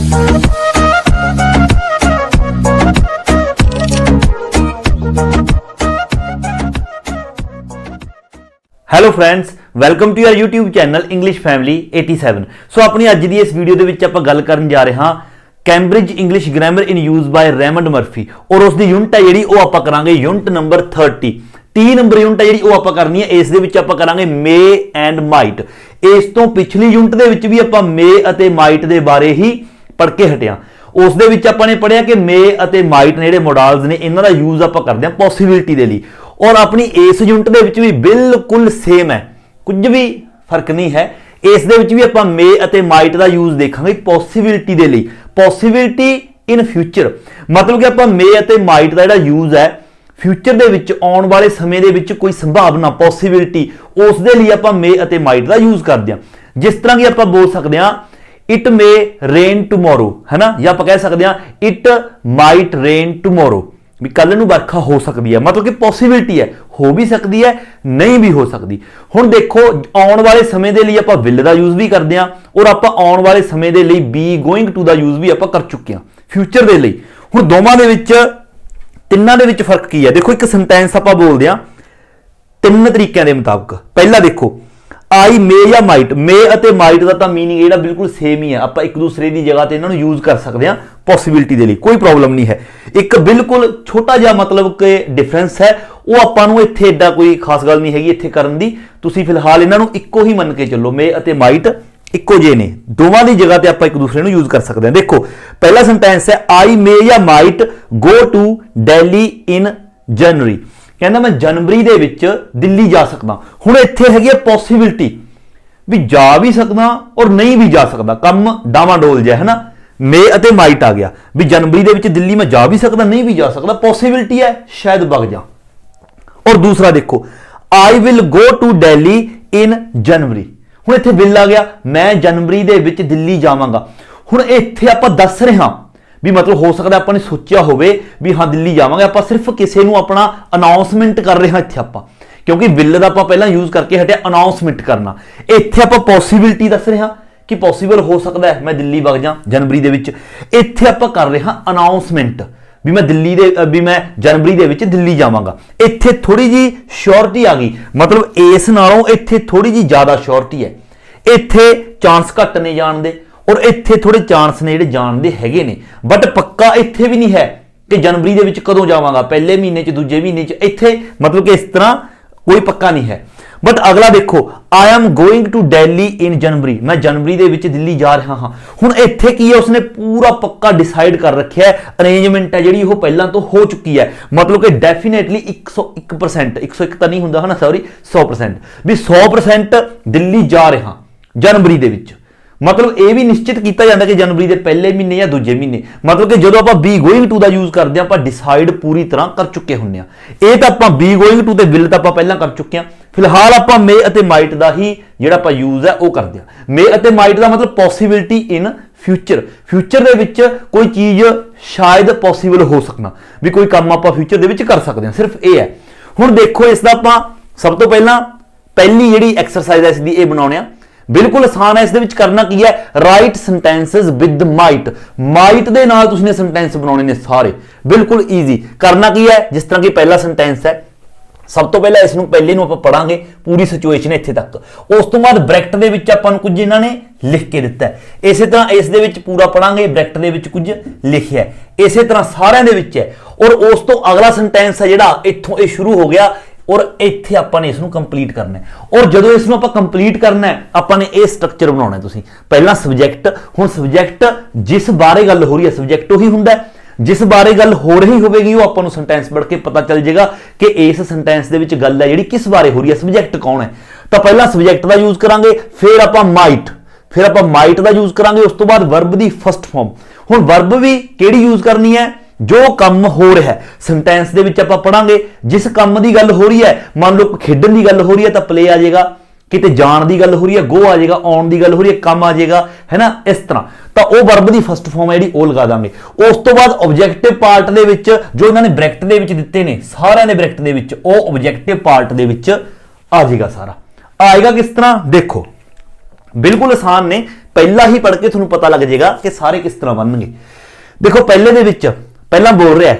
Hello friends, welcome to your YouTube channel English family 87। So अपनी अज की इस वीडियो के आप गल करन जा रहे हाँ Cambridge English grammar in use by Raymond Murphy और उसकी यूनिट है जी आप करांगे यूनिट नंबर 30 नंबर यूनिट है जी आप करनी है। इस करांगे मे एंड माइट। इस तो पिछली यूनिट भी आप मे और माइट के बारे ही पढ़ के हटिया। उस आपने पढ़िया कि मे और माइट ने मोडाल्स ने इन्हों का यूज आप करते हैं पॉसिबिलिटी के लिए। और अपनी इस यूनिट भी बिल्कुल सेम है, कुछ भी फर्क नहीं है। इस भी आप मे और माइट का यूज देखांगे पॉसिबिलिटी के लिए, पॉसिबिलिटी इन फ्यूचर। मतलब कि आप मे और माइट का जो यूज है फ्यूचर के आने वाले समय के कोई संभावना पॉसिबिलिटी, उस लिए आप मे और माइट का यूज करते हैं। जिस तरह की आप बोल सकते हैं इट मे रेन टुमोरो, है ना, या आप कह सकते हैं इट माइट रेन टुमोरो, भी कल नूं बरखा हो सकती है। मतलब कि पॉसिबिलिटी है, हो भी सकती है नहीं भी हो सकती। हुण देखो आने वाले समय के लिए आप विल का यूज भी करते हैं और आप आने वाले समय के लिए बी गोइंग टू का यूज भी आप कर चुके हैं फ्यूचर के लिए। हुण दोवां दे विच तिन्नां दे विच फर्क की है। देखो एक सेंटेंस आप बोलते हैं तीन तरीकों के मुताबिक। पहला देखो आई मे या माइट, मे और माइट का मीनिंग जो बिल्कुल सेम ही है। आप एक दूसरे की जगह पर इन्होंने यूज कर सकते हैं पॉसिबिलिटी के लिए, कोई प्रॉब्लम नहीं है। एक बिल्कुल छोटा जिहा मतलब के डिफरेंस है, वो आपको इत्थे एडा कोई खास गल नहीं हैगी इत्थे करन दी। तुसीं फिलहाल इन्हों इक्को ही मन के चलो, मे और माइट इक्को जे ने, दोवां की जगह पर आप एक दूसरे को यूज कर सकते हैं। देखो पहला सेंटेंस है आई मे या might go to Delhi in जनवरी। कहना मैं जनवरी दे विच दिल्ली जा सकता। हुण इत्थे हैगी पॉसिबिलिटी भी जा भी सकदा और नहीं भी जा सकदा, कम डावाडोल जिहा है ना। मे और माइट आ गया भी जनवरी दे विच दिल्ली में जा भी सकदा नहीं भी जा सकदा, पॉसिबिलिटी है शायद वग जा। और दूसरा देखो I will go to Delhi in January. हुण इत्थे विल आ गया, मैं जनवरी दे विच दिल्ली जावांगा। हुण इत्थे आपां दस रहे हां भी मतलब हो सकता है आपने सोचा होवे भी हाँ दिल्ली जावांगे, आप सिर्फ किसी को अपना अनाउंसमेंट कर रहे हैं इत्थे आप, क्योंकि विल का आप पहला यूज करके हटे अनाउंसमेंट करना। इत्थे आप पॉसिबिलिटी दस रहे हैं कि पॉसिबल हो सकता है मैं दिल्ली वग जा जनवरी दे विच। इत्थे आप कर रहे हैं अनाउंसमेंट भी मैं दिल्ली दे भी मैं जनवरी दे विच दिल्ली जावांगा। इत्थे थोड़ी जी श्योरिटी आ गई, मतलब इस नालों इत्थे थोड़ी जी ज्यादा श्योरिटी है। इत्थे चांस घट ने जान दे और इत्थे थोड़े चांस ने जिहड़े जान दे हैगे ने, बट पक्का इत्थे भी नहीं है कि जनवरी दे विच कदों जावांगा, पहले महीने च दूजे महीने च, इत्थे मतलब कि इस तरह कोई पक्का नहीं है। बट अगला देखो I am going to Delhi in January, मैं जनवरी दे विच दिल्ली जा रहा हाँ। हुण इत्थे की है उसने पूरा पक्का डिसाइड कर रखा है, अरेंजमेंट है जिहड़ी वो पहलां तो हो चुकी है। मतलब कि डेफिनेटली 101%, 101 तो नहीं हुंदा है ना, सॉरी 100% भी 100% दिल्ली जा रहा जनवरी दे विच। मतलब यह भी निश्चित किया जाता कि जनवरी के पहले महीने या दूजे महीने। मतलब कि जो आप बी गोइंग टू का यूज करते हैं आप डिसाइड पूरी तरह कर चुके होंगे। ये तो आप बी गोइंग टू विल तो आप पहला कर चुके हैं। फिलहाल आप मे और माइट का ही जो यूज है वह करते हैं। मे और माइट का मतलब पॉसिबिलिटी इन फ्यूचर, फ्यूचर के कोई चीज शायद पॉसिबल हो सकना, भी कोई काम आप फ्यूचर के कर सकते हैं, सिर्फ ये है। हुण देखो इसका आप सब तो पहली जी एक्सरसाइज है इसकी बनाने बिल्कुल आसान है। इस करना की है right sentences with might, might दे नाल तुसीं सेंटेंस बनाने ने सारे बिल्कुल ईजी। करना की है जिस तरह की पहला सेंटेंस है, सब तो पहले इसनूं पहले नूं आपां पढ़ांगे पूरी सिचुएशन इत्थे तक। उस तो बाद ब्रैकेट दे विच आपां नूं कुछ इन्हां ने लिख के दिता है। इस तरह इस दे विच पूरा पढ़ांगे, ब्रैकेट दे विच कुछ लिखिया है, इस तरह सारिਆਂ दे विच है। और उस तो अगला सेंटेंस है जिहड़ा इत्थों ये शुरू हो गया और इत्थे आपां ने इसनूं कंप्लीट करना है। और जदों इसनूं आपां कंप्लीट करना है आपां ने ये स्ट्रक्चर बनाउणा है। तुसीं पहला सब्जैक्ट, हुण सब्जैक्ट जिस बारे गल हो रही है सब्जैक्ट उही हुंदा है, जिस बारे गल हो रही होगी वो आपां नूं सेंटेंस पढ़ के पता चल जाएगा कि इस सेंटेंस दे विच गल है जिहड़ी किस बारे हो रही है, सब्जैक्ट कौन है। तो पहला सब्जैक्ट का यूज करांगे, फिर आपां माइट, फिर आपां माइट का यूज करांगे, उस तो बाद वर्ब दी फर्स्ट फॉर्म। हुण वर्ब भी किहड़ी यूज करनी है, जो काम हो रहा है सेंटेंस दे विच आपां पढ़ांगे। जिस काम की गल हो रही है, मान लो खेडन की गल हो रही है तो प्ले आ जाएगा, किते जाण की गल हो रही है गो आ जाएगा, आउण की गल हो रही है कम आ जाएगा, है ना। इस तरह तो वह वर्ब की फर्स्ट फॉर्म है जी वो लगा देंगे। उस तो बाद ऑब्जेक्टिव पार्ट दे विच जो इन्होंने ब्रैकेट दे विच दिते ने सारे ने ब्रैकेट दे विच वो ऑब्जेक्टिव पार्ट दे विच आ जाएगा, सारा आएगा। किस तरह देखो बिल्कुल आसान ने, पहला ही पढ़ के ਤੁਹਾਨੂੰ पता लग जाएगा कि सारे किस तरह बनणगे। देखो पहले ਦੇ ਵਿੱਚ ਪਹਿਲਾਂ बोल रहा है,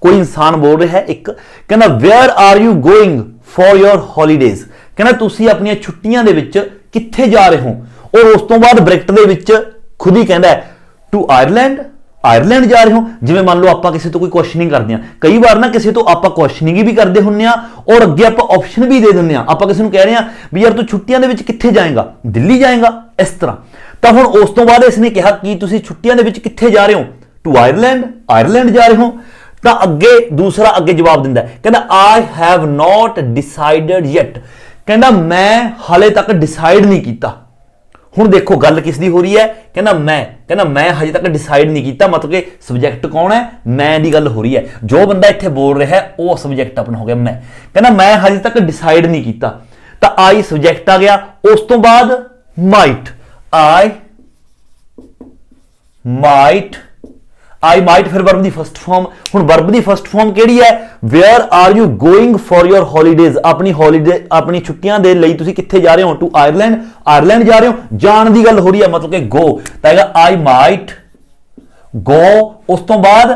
कोई इंसान बोल रहा है एक, कहना where are you going for your holidays, कहना ਤੁਸੀਂ ਆਪਣੀਆਂ ਛੁੱਟੀਆਂ ਦੇ ਵਿੱਚ ਕਿੱਥੇ ਜਾ ਰਹੇ ਹੋ। और उस तो बाद ब्रैकेट ਦੇ ਵਿੱਚ खुद ही कहता है टू आयरलैंड, आयरलैंड जा रहे हो। जिवें मान लो आप किसी तो कोई क्वेश्चनिंग करते हैं, कई बार ना किसी तो आप क्वेश्चनिंग भी करते होंगे और अगे आप ऑप्शन भी दे देंगे, आप किसी को कह रहे हैं भी यार तू छुट्टियां दे विच कित्थे जाएगा, दिल्ली जाएगा, इस तरह। तो हुण उस तो बाद इसने कहा कि तुसीं छुट्टियां दे विच कित्थे जा रहे हो, टू आयरलैंड, आयरलैंड जा रहे हो। तो अगे दूसरा अगे जवाब दिंदा है, कहंदा I have not decided yet, कहंदा मैं हाले तक डिसाइड नहीं कीता। हुण देखो गल किस दी हो रही है, कहना मैं हजे तक डिसाइड नहीं किया, मतलब कि सबजैक्ट कौन है, मैं दी गल हो रही है। जो बंदा इत्थे बोल रहा है वो सबजैक्ट अपना हो गया मैं, कहना मैं हजे तक डिसाइड नहीं किया। तो आई सबजैक्ट आ गया, उस तो बाद माइट, आई माइट फिर वर्ब दी फर्स्ट फॉर्म। हुण वर्ब दी फर्स्ट फॉर्म केड़ी है, where are you going for your holidays, अपनी हॉलीडे अपनी छुट्टियां दे लई तुसीं कित्थे जा रहे हो, टू आयरलैंड, आयरलैंड जा रहे हो, जाण दी गल हो रही है, मतलब कि गो। तो हैगा आई माइट गो, उस तो बाद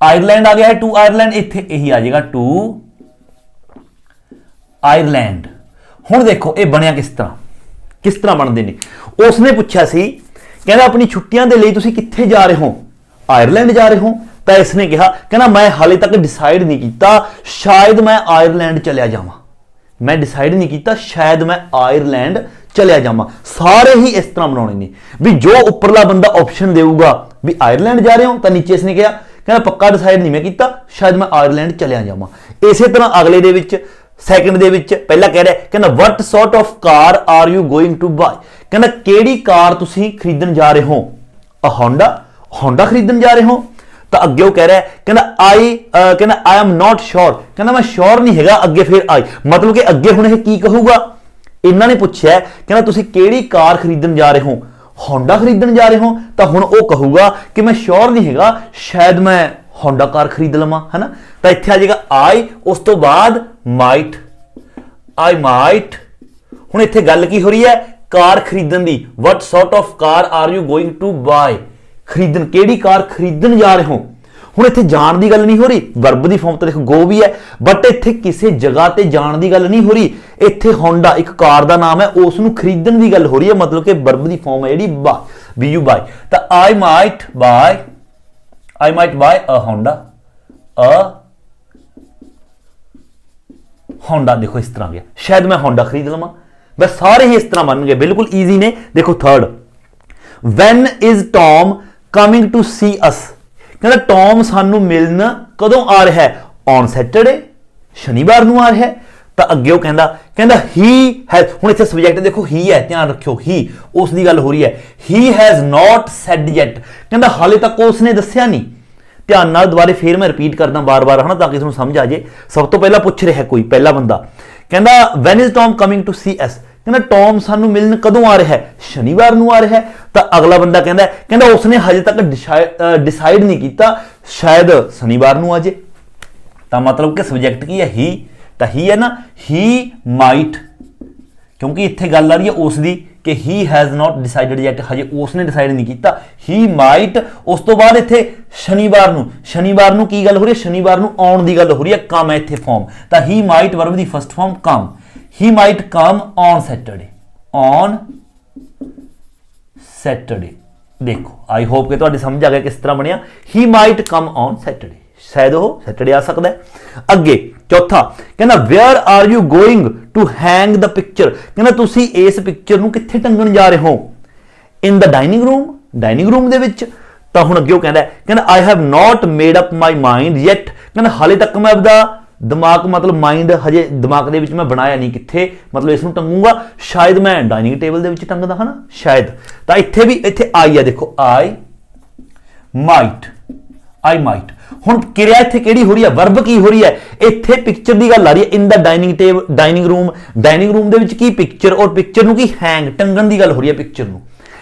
आयरलैंड आ गया है, टू आयरलैंड, इत्थे यही आ जाएगा टू आयरलैंड। हुण देखो ये बनिया किस तरह बनते ने। उसने पूछा सी, कहना अपनी छुट्टियां दे लई तुसीं कित्थे जा रहे हो, आयरलैंड जा रहे हो। तो इसने कहा, कहना मैं हाले तक डिसाइड नहीं किया, शायद मैं आयरलैंड चलिया जावां, मैं डिसाइड नहीं किया, शायद मैं आयरलैंड चलिया जावां। सारे ही इस तरह बनाने ने भी जो उपरला बंदा ऑप्शन देगा भी आयरलैंड जा रहे हो, तो नीचे इसने कहा, कहना पक्का डिसाइड नहीं मैं किया, शायद मैं आयरलैंड चलिया जावां। इसी तरह अगले दे विच सैकंड दे विच पहला कह रहा है, कहना what sort of car are you going to buy, कहना केड़ी कार तुसीं खरीदण जा रहे हो, अ होंडा खरीदण जा रहे हो। तो अगे वो कह रहा है, कहना आई एम नॉट श्योर, कहना मैं श्योर नहीं हैगा, अगे फिर आई, मतलब कि अगे हुण यह की कहूगा, इन्हां ने पूछा कहना तुसीं केड़ी कार खरीदण जा रहे हो, होंडा खरीदण जा रहे हो। तो हुण वो कहूगा कि मैं श्योर नहीं हैगा, शायद मैं होंडा कार खरीद लवां, है ना। तो इत्थे आ जाएगा आई, उस तो बाद माइट, आई माइट। हुण इत्थे गल की हो रही है, कार खरीदण दी, what sort of car are you going to buy, खरीदन केड़ी कार खरीदन जा रहे हो। हुण इत्थे जाण दी गल नहीं हो रही, वर्ब दी फॉर्म तो देखो गो भी है, बट इत्थे किसी जगह ते जाण दी गल नहीं हो रही, इत्थे होंडा एक कार दा नाम है, उस नूं खरीदन दी गल हो रही है, मतलब कि वर्ब दी फॉर्म है जिहड़ी बाय, बी यू बाय। तो I might buy a Honda, देखो इस तरह गया, शायद मैं होंडा खरीद लवां। बस सारे ही इस तरह बन गए, बिल्कुल ईजी ने। देखो third, when is Tom coming to see us, कहना टॉम सानू मिलन कदों आ रहा है, ऑन सैटरडे, शनिवार नूं आ रहा है। तो अगे वो कहंदा ही हैज, हुण इत्थे सब्जैक्ट देखो ही है, ध्यान रखियो ही उसकी गल हो रही है, he has not said yet, कहंदा हाले तक उसने दस्सिया नहीं। ध्यान नाल दोबारे फिर मैं रिपीट करदा बार बार, है ना, ताकि तुहानूं समझ आ जाए। सब तो पहला पूछ रहा है कोई पहला बंदा, कहंदा when is Tom coming to see us, कहना टॉम सानू मिलन कदों आ रहा है, शनिवार नूं आ रहा है। तो अगला बंदा कहंदा उसने हजे तक डिसाइड नहीं किया, शायद शनिवार नूं आ जाए। तो मतलब कि सबजैक्ट की है ही, तो ही है ना, ही माइट, क्योंकि इत्थे गल आ रही है उसकी कि ही हैज नॉट डिसाइडेड येट, हजे उसने डिसाइड नहीं किया, ही माइट। उस तो बाद इत्थे शनिवार नूं की गल हो रही है, शनिवार नूं आउण दी गल हो रही है, कम है इत्थे फॉर्म। तो ही माइट वर्ब दी first form come, he might come on Saturday. देखो आई होप कि तुहाडी समझ आ गया किस तरह बनिया, he might come on Saturday, शायद वो सैटरडे आ सकता है। अगे चौथा, कहना where are you going to hang the picture, कहना तुसी इस पिक्चर नूं कित्थे टंगण जा रहे हो, इन द डाइनिंग रूम दे विच। तो हुण अगे वो कहना आई have not made up my mind yet, कहना हाले तक मैं अपना दिमाग, मतलब माइंड हजे दिमाग दे विच मैं बनाया नहीं, कित्थे मतलब इसनूं टंगूंगा, शायद मैं डाइनिंग टेबल दे विच टंगदा, है ना, शायद। तो इत्थे भी इत्थे आई है, देखो आई माइट। हुण क्रिया इत्थे किहड़ी हो रही है, वर्ब की हो रही है, इत्थे पिक्चर की गल आ रही है, इन द डाइनिंग रूम दे विच की पिक्चर, और पिक्चर नूं की हैंग, टंगण की गल हो रही है पिक्चर नूं।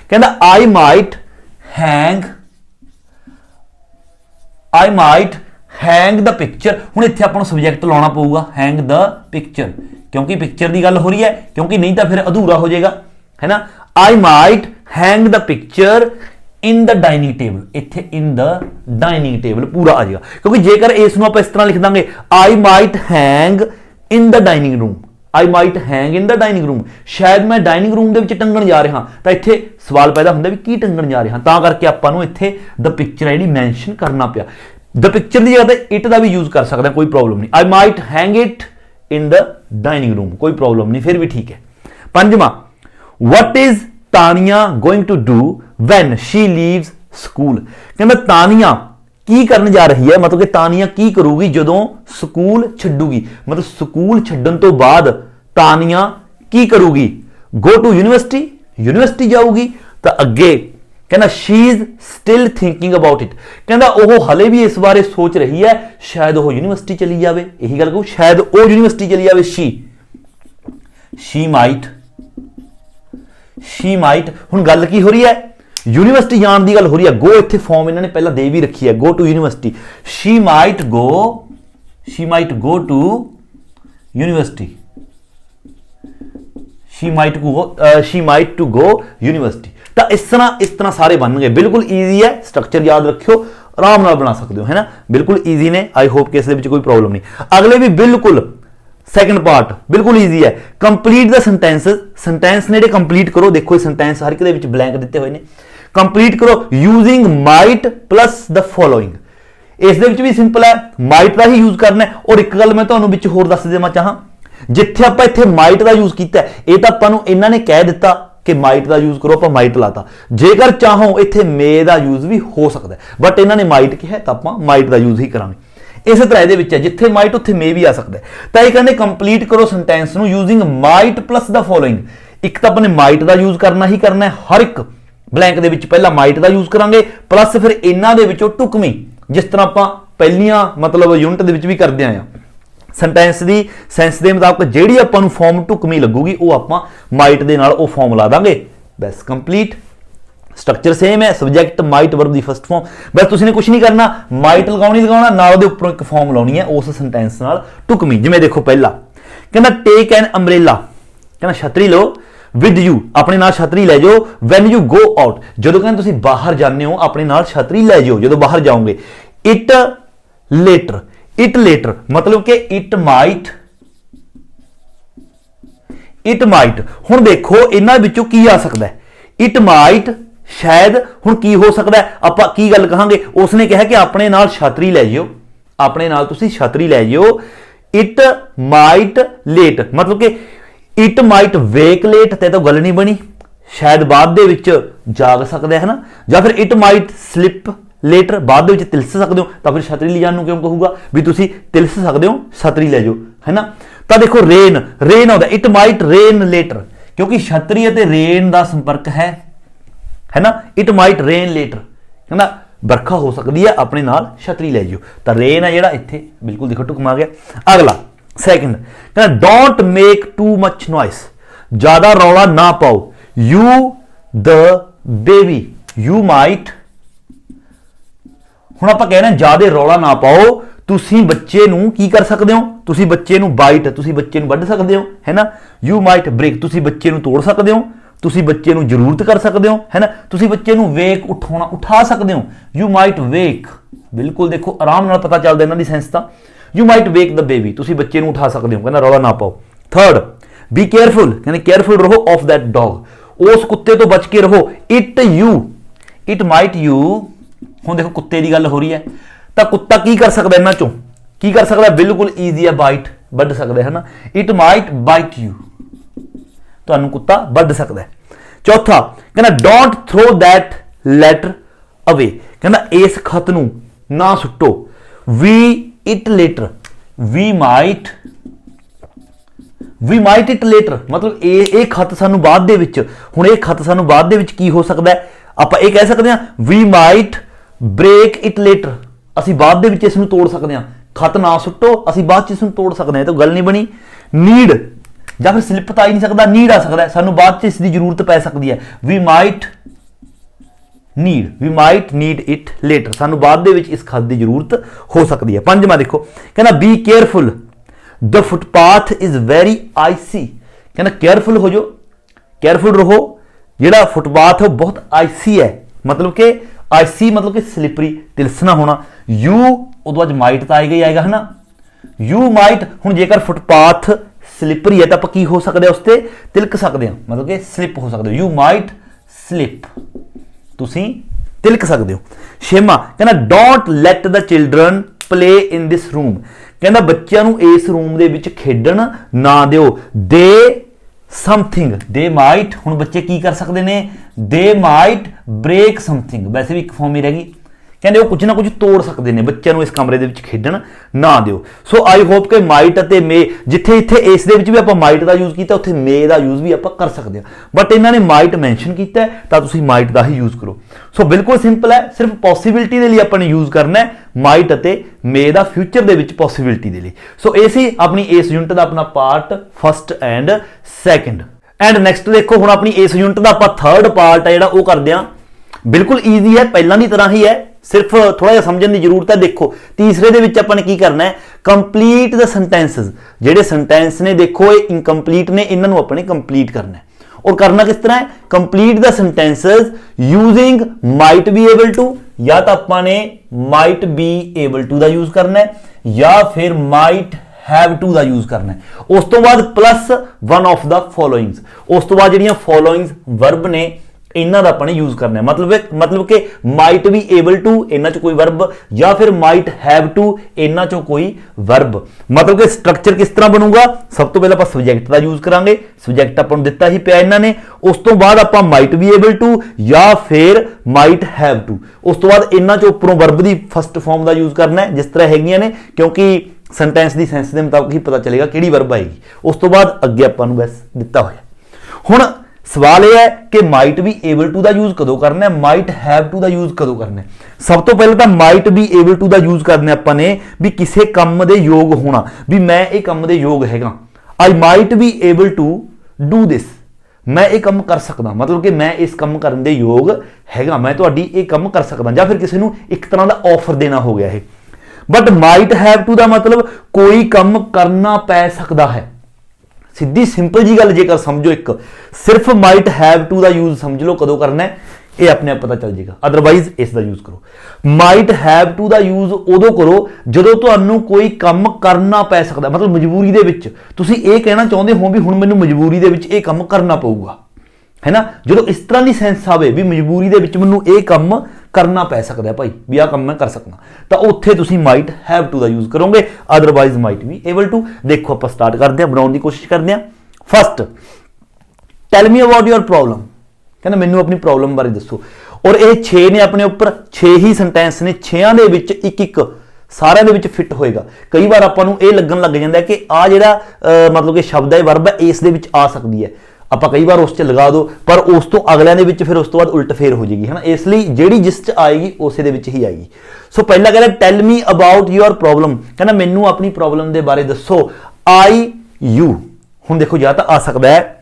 कहंदा I might hang the picture. हुण इत्थे आपां नूं सबजैक्ट लाउणा पऊगा, हैंग द पिक्चर, क्योंकि पिक्चर की गल हो रही है, क्योंकि नहीं तो फिर अधूरा हो जाएगा, है ना। I might hang the picture in the dining table, इत्थे इन द डाइनिंग टेबल पूरा आ जाएगा, क्योंकि जेकर इस नूं आपां इस तरह लिख दांगे आई might hang in the dining room, I might hang in the dining room, शायद मैं डाइनिंग रूम ਦੇ ਵਿੱਚ ਟੰਗਣ ਜਾ ਰਿਹਾ ਤਾਂ ਇੱਥੇ ਸਵਾਲ ਪੈਦਾ ਹੁੰਦਾ ਵੀ ਕੀ ਟੰਗਣ ਜਾ ਰਿਹਾ, ਤਾਂ ਕਰਕੇ ਆਪਾਂ ਨੂੰ ਇੱਥੇ ਦ ਪਿਕਚਰ ਜਿਹੜੀ ਮੈਂਸ਼ਨ ਕਰਨਾ ਪਿਆ। ਦ ਪਿਕਚਰ ਦੀ ਜਗ੍ਹਾ ਤੇ ਇਟ ਦਾ ਵੀ ਯੂਜ਼ ਕਰ ਸਕਦੇ ਹਾਂ, ਕੋਈ ਪ੍ਰੋਬਲਮ ਨਹੀਂ। I might hang it in the dining room, कोई प्रॉब्लम नहीं, फिर भी ठीक है। पंजवां, what is Tania going to do when she leaves school, कहना तानिया की करने जा रही है, मतलब कि तानिया की करूगी जदों स्कूल छड्डूगी, मतलब स्कूल छड्डन तो बाद तानिया की करूगी, गो टू यूनिवर्सिटी, यूनिवर्सिटी जाऊगी, तो अगे कहना she is still thinking about it, कहना वो हले भी इस बारे सोच रही है, शायद वो यूनिवर्सिटी चली जाए, यही गल कहूं, शायद वो यूनिवर्सिटी चली जाए। शी माइट हुण गल की हो रही है, यूनिवर्सिटी जाने की गल हो रही है, गो इत्थे फॉर्म इन्होंने पहला दे भी रखी है, go to university, she might go to university, she might to go university. तो इस तरह सारे बन गए, बिल्कुल ईजी है, स्ट्रक्चर याद रखियो, आराम नाल बना सकते हो, है ना, बिल्कुल ईजी ने। आई होप कि इस कोई प्रॉब्लम नहीं। अगले भी बिल्कुल सैकेंड पार्ट बिल्कुल ईजी है, कंप्लीट द सेंटेंसेस, सेंटेंस ने कंप्लीट करो, देखो सेंटेंस हर एक ब्लैंक दिते हुए ने, कंप्लीट करो using might plus the following. इस भी सिंपल है, माइट का ही यूज करना है। और एक गल मैं तुहानूं विच होर दस देवां चाहां, जिथे आपां इत्थे माइट का यूज किया, यह तो आपां नूं इन्हां ने कह दिता कि माइट का यूज करो, आपां माइट लाता, जेकर चाहो इत्थे मे का यूज भी हो सकता है, बट इन्होंने माइट किया तो आपां माइट का यूज ही करांगे। इस तरह ये जिथे माइट उत्थे मे भी आ सकता है। तो ये कहते कंप्लीट करो सेंटेंस नूं using might plus the following. एक तो अपने माइट का यूज करना ही करना है, हर एक ब्लैंक दे विच पहला माइट का यूज करांगे, प्लस फिर इन्हां दे विचों टुकमी, जिस तरह आपां पहलियां मतलब यूनिट दे विच भी करदे आए, सेंटेंस की सेंस के मुताबिक जिहड़ी आपां नूं फॉर्म टुकमी लगूगी वो आपां माइट दे नाल वो फॉर्म ला दांगे, बस कंप्लीट। स्ट्रक्चर सेम है, सब्जैक्ट माइट वर्ब दी फर्स्ट फॉर्म, बस तुसीं ने कुछ नहीं करना, माइट लगाना नाल उहदे उप्पर एक फॉर्म लाउणी है उस सेंटेंस नाल टुकमी। जिवें देखो पहला कहना टेक एन अम्ब्रेला, कहना छतरी लो, विद यू अपने नाल छतरी ले जाओ, वैन यू गो आउट जदों कहना तुसीं बाहर जाने हो अपने नाल छतरी ले जाओ जदों बाहर जाओगे। इट लेटर मतलब कि इट माइट हुण देखो इन्हां विचों की आ सकता है, इट माइट शायद हुण की हो सकता है, आपां की गल कहांगे, उसने कहा कि अपने नाल छतरी ले जाओ, अपने नाल तुसीं छतरी ले जाओ। इट माइट लेट मतलब कि इट माइट वेक लेट ते तो गल नहीं बनी, शायद बाद दे विच जाग सकदा है ना, या फिर इट माइट स्लिप लेटर बाद दे विच तिलस सकदे हो, तो फिर छतरी ले जाण नूं क्यों कहूगा भी तुसीं तिलस सकदे हो, छतरी ले जाओ, है ना। तो देखो रेन आउंदा, इट माइट रेन लेटर, क्योंकि छतरी अते रेन का संपर्क है ना। इट माइट रेन लेटर कहना बरखा हो सकती है, अपने नाल छतरी ले जाओ, तो रेन है जिहड़ा इत्थे बिल्कुल देखो टुकम आ गया। अगला सैकेंड कहना don't make too much noise, ज्यादा रौला ना पाओ, you the baby, you might हुण आपां कहना ज्यादा रौला ना पाओ, तुसीं बच्चे नूं की कर सकदे हो, तुसीं बच्चे नूं बाइट तुसीं बच्चे नूं वड्ढ सकदे हो, है ना। यू माइट ब्रेक तुसीं बच्चे नूं तोड़ सकदे हो, तुसीं बच्चे नूं जरूरत कर सकदे हो, है ना। तुसीं बच्चे नूं वेक उठा सकदे हो, यू माइट वेक, बिल्कुल देखो आराम नाल पता चलदा इन्हां दी सेंस दा। You might wake the baby तुसीं बच्चे नूं उठा सकदे हो, कहना रौला ना पाओ। थर्ड बी केयरफुल, कहने केयरफुल रहो ऑफ दैट डॉग, उस कुत्ते तो बच के रहो। इट माइट यू हुण देखो कुत्ते की गल हो रही है, तो कुत्ता की कर सकता इन्हां चों, की कर सकता, बिल्कुल ईजी है, बाइट वड्ढ सकता है ना। इट माइट बाइट यू, तुहानूं कुत्ता वड्ढ सकता है। चौथा कहना don't throw that letter away, कहना इस खत नूं ना सुट्टो। We it letter, we might it letter मतलब ये खत सानू बाद दे विच, हुण ये खत सानू बाद दे विच की हो सकता है, आपां ये कह सकते हैं we might break it later, असीं बाद दे विच इस नूं तोड़ सकते हैं, खत ना सुट्टो असीं बाद च इस नूं तोड़ सकते हैं, तो गल नहीं बनी। नीड या फिर स्लिप तो आ ही नहीं सकता, नीड आ सकता है, सानू बाद च इसकी जरूरत पै सकती है। We might need it later, सानू बाद दे विच इस खत की जरूरत हो सकती है। पंजवां देखो कहना be careful the footpath is very icy, कहना केयरफुल हो जाओ, केयरफुल रहो, ਜਿਹੜਾ ਫੁੱਟਪਾਥ है बहुत आइसी है, मतलब कि आइसी मतलब कि स्लिपरी, तिलसना होना। यू उस बाद माइट तो आएगा ही आएगा, है ना। यू माइट, हुण जेकर फुटपाथ स्लिपरी है तो आप की हो सकते हैं, उसते तिलक सकते हैं, मतलब कि स्लिप हो सकते हो। यू माइट स्लिप, तुसी तिलक सकते हो। छेवां कहना don't light the children play in this room, कहना बच्चों नूं इस रूम दे विच खेडण ना दिओ। दे समथिंग, दे माइट, हुण बच्चे की कर सकते हैं, दे माइट ब्रेक समथिंग, वैसे भी एक फॉर्म ही रहेगी, कहते वो कुछ ना कुछ तोड़ सकते हैं, बच्चों को इस कमरे के खेडण ना दिओ। सो आई होप कि माइट अते मे, जिथे इत्थे इस दे विच भी आपां माइट का यूज़ किया, उत्थे मे का यूज़ भी आपां कर सकते हैं, बट इन्होंने माइट मैंशन किया तो तुसीं माइट का ही यूज़ करो। सो बिल्कुल सिंपल है, सिर्फ पॉसिबिलिटी के लिए आपां यूज़ करना है माइट अते मे का फ्यूचर के विच पॉसिबिलिटी के लिए। सो ये सी अपनी इस यूनिट का अपना part first and second. And next देखो हुण अपनी इस यूनिट का आपां थर्ड पार्ट है जिहड़ा वो करदे हां। बिल्कुल ईजी है, पहलां की तरह ही है, सिर्फ थोड़ा जिहा समझने की जरूरत है। देखो तीसरे दे विच आपां ने की करना है, कंप्लीट द सेंटेंसेस, जेडे सेंटेंस ने देखो ये इनकंप्लीट ने, इन्हां नूं अपने कंप्लीट करना है। और करना किस तरह है, complete the sentences using might be able to, या तो आपां ने माइट बी एबल टू का यूज करना है, या फिर माइट हैव टू का यूज करना है। उस तो बाद plus one of the followings, उस तो बाद जिहड़ियां फॉलोइंग्स वर्ब ने इन्हां दा अपने यूज करना है। मतलब कि माइट बी एबल टू इन्हां चो कोई वर्ब, या फिर माइट हैव टू इन्हां चो कोई वर्ब। मतलब कि स्ट्रक्चर किस तरह बनूगा, सब तो पहले आप सब्जैक्ट का यूज करांगे, सब्जैक्ट आपां दिता ही पिया इन्हां ने, उस तो बाद आपां माइट बी एबल टू या फिर माइट हैव टू, उस तो बाद इन्हां चो उपरों वर्ब की फस्ट फॉर्म का यूज करना है जिस तरह हैगियां ने, क्योंकि सेंटेंस की सेंस के मुताबिक ही पता चलेगा किहड़ी वर्ब आएगी। उस तो बाद अगे आपां नूं बस दिता होया। हुण सवाल यह है कि माइट बी एबल टू का यूज कदों करना है, माइट हैव टू का यूज कदों करना है। सब तो पहले तो माइट बी एबल टू का यूज करना आपां ने भी किसी काम के योग होना, भी मैं ये काम के योग हैगा, I might be able to do this, मैं ये काम कर सकदा, मतलब कि मैं इस काम करने के योग हैगा, मैं तुहाडी ये काम कर सकदा, या फिर किसी नूं एक तरह का ऑफर देना हो गया है। बट माइट हैव टू का मतलब कोई काम करना पै सकता है। सीधी सिंपल जी गल जेकर समझो, एक सिर्फ माइट हैव टू का यूज समझ लो कदों करना है, ये अपने आप पता चल जाएगा, अदरवाइज इसका यूज करो। माइट हैव टू का यूज उदों करो जदों तुहानूं कोई काम करना पै सकता, मतलब मजबूरी दे विच तुसीं ये कहना चाहुंदे हो भी हुण मैनूं मजबूरी दे विच ये काम करना पऊगा, है ना। जो इस तरह की सेंस आवे भी मजबूरी दे विच मैनूं ये काम करना पै सकता है भाई, भी आ काम मैं कर सकना, तो उत्थे तुसीं माइट हैव टू का यूज करोगे, otherwise might be able to. देखो आप स्टार्ट करते हैं, बनाने की कोशिश करते हैं। First, tell me about your problem, कहना मैनू अपनी प्रॉब्लम बारे दसो। और ये 6 ने अपने उपर 6 ही सेंटेंस ने, 6 दे विच एक सारे दे विच फिट होएगा। कई बार आपां नूं ये लगन लग जाता है कि आ जिहड़ा मतलब कि शब्द है वर्ब है इस दे विच आ सकती है, आप कई बार उस लगा दो, पर उस तो अगलियां दे विच फिर उस तो बाद उल्ट फेर हो जाएगी, है ना। इसलिए जिहड़ी जिस च आएगी उसे दे विच ही आएगी। सो पहला कहना tell me about your problem, कहना मैनू अपनी प्रॉब्लम के बारे दसो। आई यू, हुण देखो या तो आ सकता है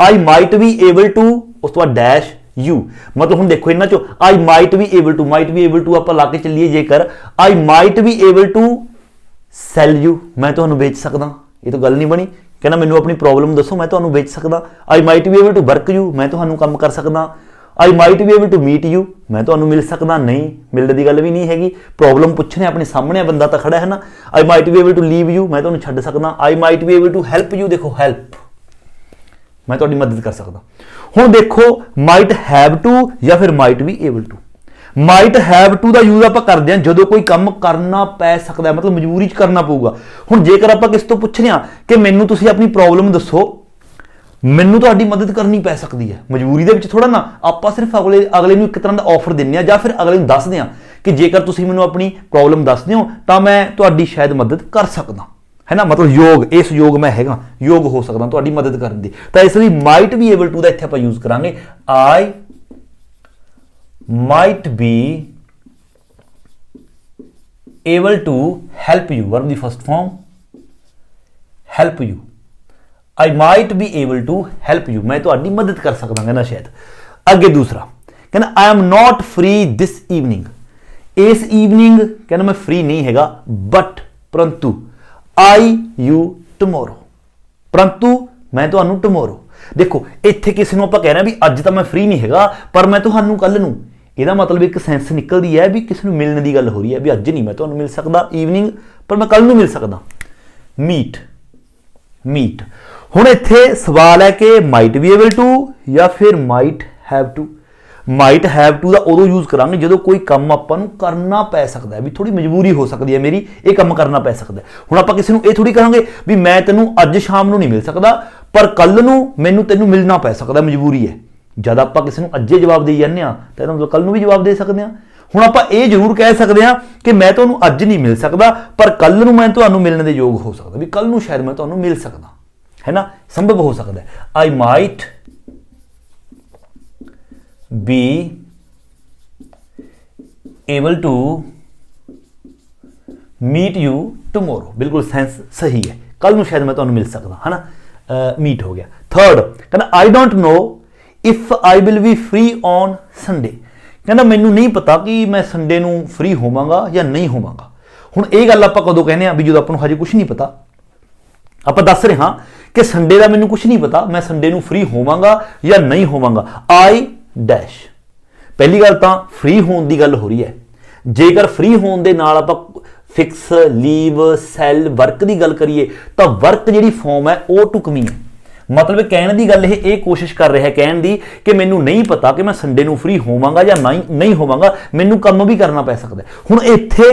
I might be able to, उस तो बाद डैश यू, मतलब हुण देखो इन्हां चो I might be able to, might be able to आप ला के चलिए, जेकर I might be able to sell you, मैं तुहानूं बेच सकदा, ये तो गल नहीं बनी। कहना मैनू अपनी प्रॉब्लम दसो, मैं तुहानूं बेच सकदा। I might be able to work you, मैं तुहानूं काम कर सकदा। I might be able to meet you, मैं तुहानूं मिल सकदा, नहीं मिलने की गल भी नहीं हैगी, प्रॉब्लम पुछने अपने सामने बंदा तो खड़ा है ना। I might be able to leave you, मैं तुहानूं छड्ड सकदा। I might be able to help you, देखो हैल्प, मैं तुहाडी मदद कर सकदा। हुण देखो माइट हैव टू या फिर might be able to. Might have to का यूज आप करते हैं जो कोई काम करना पै सकता है, मतलब मजबूरी च करना पऊगा। हुण जेकर आप किस तो पुछने कि मैनू तुसीं अपनी प्रॉब्लम दसो, मैनू तुहाडी मदद करनी पै सकती है, मजबूरी दे विच थोड़ा ना आप सिर्फ अगले नूं एक तरह का ऑफर दिंदे आ, या फिर अगले नूं दसदे आ कि जेकर तुसीं मैनू अपनी प्रॉब्लम दसदे हो तां मैं तुहाडी शायद मदद कर सकदा, है ना। मतलब योग, इस योग मैं हैगा, योग हो सकदा तुहाडी मदद करन दी, तां इसलिए माइट बी एबल टू दा इत्थे आपां यूज करांगे। आई might be able to help you, verb the first form help you, I might be able to help you, मैं तुहाडी मदद कर सकदा कहना शायद। अगे दूसरा कहना I am not free this evening, इस evening कहना मैं फ्री नहीं हैगा, बट परंतु I you tomorrow, परंतु मैं तुहानू tomorrow। देखो ਇੱਥੇ ਕਿਸੇ ਨੂੰ ਆਪਾਂ ਕਹਿ ਰਹੇ ਹਾਂ ਵੀ ਅੱਜ ਤਾਂ ਮੈਂ ਫ੍ਰੀ ਨਹੀਂ ਹੈਗਾ ਪਰ ਮੈਂ ਤੁਹਾਨੂੰ ਕੱਲ ਨੂੰ, ਇਹਦਾ ਮਤਲਬ ਇੱਕ ਸੈਂਸ ਨਿਕਲਦੀ ਹੈ ਵੀ ਕਿਸੇ ਨੂੰ ਮਿਲਣ ਦੀ ਗੱਲ ਹੋ ਰਹੀ ਹੈ ਵੀ ਅੱਜ ਨਹੀਂ ਮੈਂ ਤੁਹਾਨੂੰ ਮਿਲ ਸਕਦਾ ਈਵਨਿੰਗ, ਪਰ ਮੈਂ ਕੱਲ ਨੂੰ ਮਿਲ ਸਕਦਾ। ਮੀਟ ਹੁਣ ਇੱਥੇ ਸਵਾਲ ਹੈ ਕਿ ਮਾਈਟ ਬੀ ਏਬਲ ਟੂ ਜਾਂ ਫਿਰ might have to. Might have to ਦਾ ਉਦੋਂ ਯੂਜ਼ ਕਰਾਂਗੇ ਜਦੋਂ ਕੋਈ ਕੰਮ ਆਪਾਂ ਨੂੰ ਕਰਨਾ ਪੈ ਸਕਦਾ ਹੈ, ਵੀ ਥੋੜੀ ਮਜਬੂਰੀ ਹੋ ਸਕਦੀ ਹੈ ਮੇਰੀ, ਇਹ ਕੰਮ ਕਰਨਾ ਪੈ ਸਕਦਾ। ਹੁਣ ਆਪਾਂ ਕਿਸੇ ਨੂੰ ਇਹ ਥੋੜੀ ਕਹਾਂਗੇ ਵੀ ਮੈਂ ਤੈਨੂੰ ਅੱਜ ਸ਼ਾਮ ਨੂੰ ਨਹੀਂ ਮਿਲ ਸਕਦਾ ਪਰ ਕੱਲ ਨੂੰ ਮੈਨੂੰ ਤੈਨੂੰ ਮਿਲਣਾ ਪੈ ਸਕਦਾ, ਮਜਬੂਰੀ ਹੈ। ਜਦ ਆਪਾਂ ਕਿਸੇ ਨੂੰ ਅੱਜੇ ਜਵਾਬ ਦੇਈ ਜਾਂਦੇ ਹਾਂ ਤਾਂ ਇਹਦਾ ਮਤਲਬ ਕੱਲ ਨੂੰ ਵੀ ਜਵਾਬ ਦੇ ਸਕਦੇ ਹਾਂ। ਹੁਣ ਆਪਾਂ ਇਹ ਜ਼ਰੂਰ ਕਹਿ ਸਕਦੇ ਹਾਂ ਕਿ ਮੈਂ ਤੁਹਾਨੂੰ ਅੱਜ ਨਹੀਂ ਮਿਲ ਸਕਦਾ ਪਰ ਕੱਲ ਨੂੰ ਮੈਂ ਤੁਹਾਨੂੰ ਮਿਲਣ ਦੇ ਯੋਗ ਹੋ ਸਕਦਾ, ਵੀ ਕੱਲ ਨੂੰ ਸ਼ਾਇਦ ਮੈਂ ਤੁਹਾਨੂੰ ਮਿਲ ਸਕਦਾ, ਹੈ ਨਾ, ਸੰਭਵ ਹੋ ਸਕਦਾ। I might be able to meet you tomorrow, बिल्कुल सेंस सही है, कल ਨੂੰ ਸ਼ਾਇਦ ਮੈਂ ਤੁਹਾਨੂੰ ਮਿਲ ਸਕਦਾ, ਹੈ ਨਾ, ਮੀਟ ਹੋ ਗਿਆ। ਥਰਡ ਕਹਿੰਦਾ I don't know if I will be free on Sunday, ਕਹਿੰਦਾ ਮੈਨੂੰ ਨਹੀਂ ਪਤਾ ਕਿ ਮੈਂ ਸੰਡੇ ਨੂੰ ਫ੍ਰੀ ਹੋਵਾਂਗਾ ਜਾਂ ਨਹੀਂ ਹੋਵਾਂਗਾ। ਹੁਣ ਇਹ ਗੱਲ ਆਪਾਂ ਕਦੋਂ ਕਹਿੰਦੇ ਆ ਵੀ ਜਦੋਂ ਆਪਾਂ ਨੂੰ ਹਜੇ ਕੁਝ ਨਹੀਂ ਪਤਾ, ਆਪਾਂ ਦੱਸ ਰਹੇ ਹਾਂ ਕਿ ਸੰਡੇ ਦਾ ਮੈਨੂੰ ਕੁਝ ਨਹੀਂ ਪਤਾ, ਮੈਂ ਸੰਡੇ ਨੂੰ ਫ੍ਰੀ ਹੋਵਾਂਗਾ ਜਾਂ ਨਹੀਂ ਹੋਵਾਂਗਾ। ਆਈ ਡੈਸ਼, ਪਹਿਲੀ ਗੱਲ ਤਾਂ ਫ੍ਰੀ ਹੋਣ ਦੀ ਗੱਲ ਹੋ ਰਹੀ ਹੈ। ਜੇਕਰ ਫ੍ਰੀ ਹੋਣ ਦੇ ਨਾਲ ਆਪਾਂ ਫਿਕਸ, ਲੀਵ, ਸੈਲ, ਵਰਕ ਦੀ ਗੱਲ ਕਰੀਏ ਤਾਂ ਵਰਕ ਜਿਹੜੀ ਫਾਰਮ ਹੈ ਉਹ ਟੁਕਮੀ ਹੈ। ਮਤਲਬ ਕਹਿਣ ਦੀ ਗੱਲ ਇਹ ਕੋਸ਼ਿਸ਼ ਕਰ ਰਿਹਾ ਹੈ ਕਹਿਣ ਦੀ ਕਿ ਮੈਨੂੰ ਨਹੀਂ ਪਤਾ ਕਿ ਮੈਂ ਸੰਡੇ ਨੂੰ ਫ੍ਰੀ ਹੋਵਾਂਗਾ ਜਾਂ ਨਹੀਂ ਹੋਵਾਂਗਾ, ਮੈਨੂੰ ਕੰਮ ਵੀ ਕਰਨਾ ਪੈ ਸਕਦਾ। ਹੁਣ ਇੱਥੇ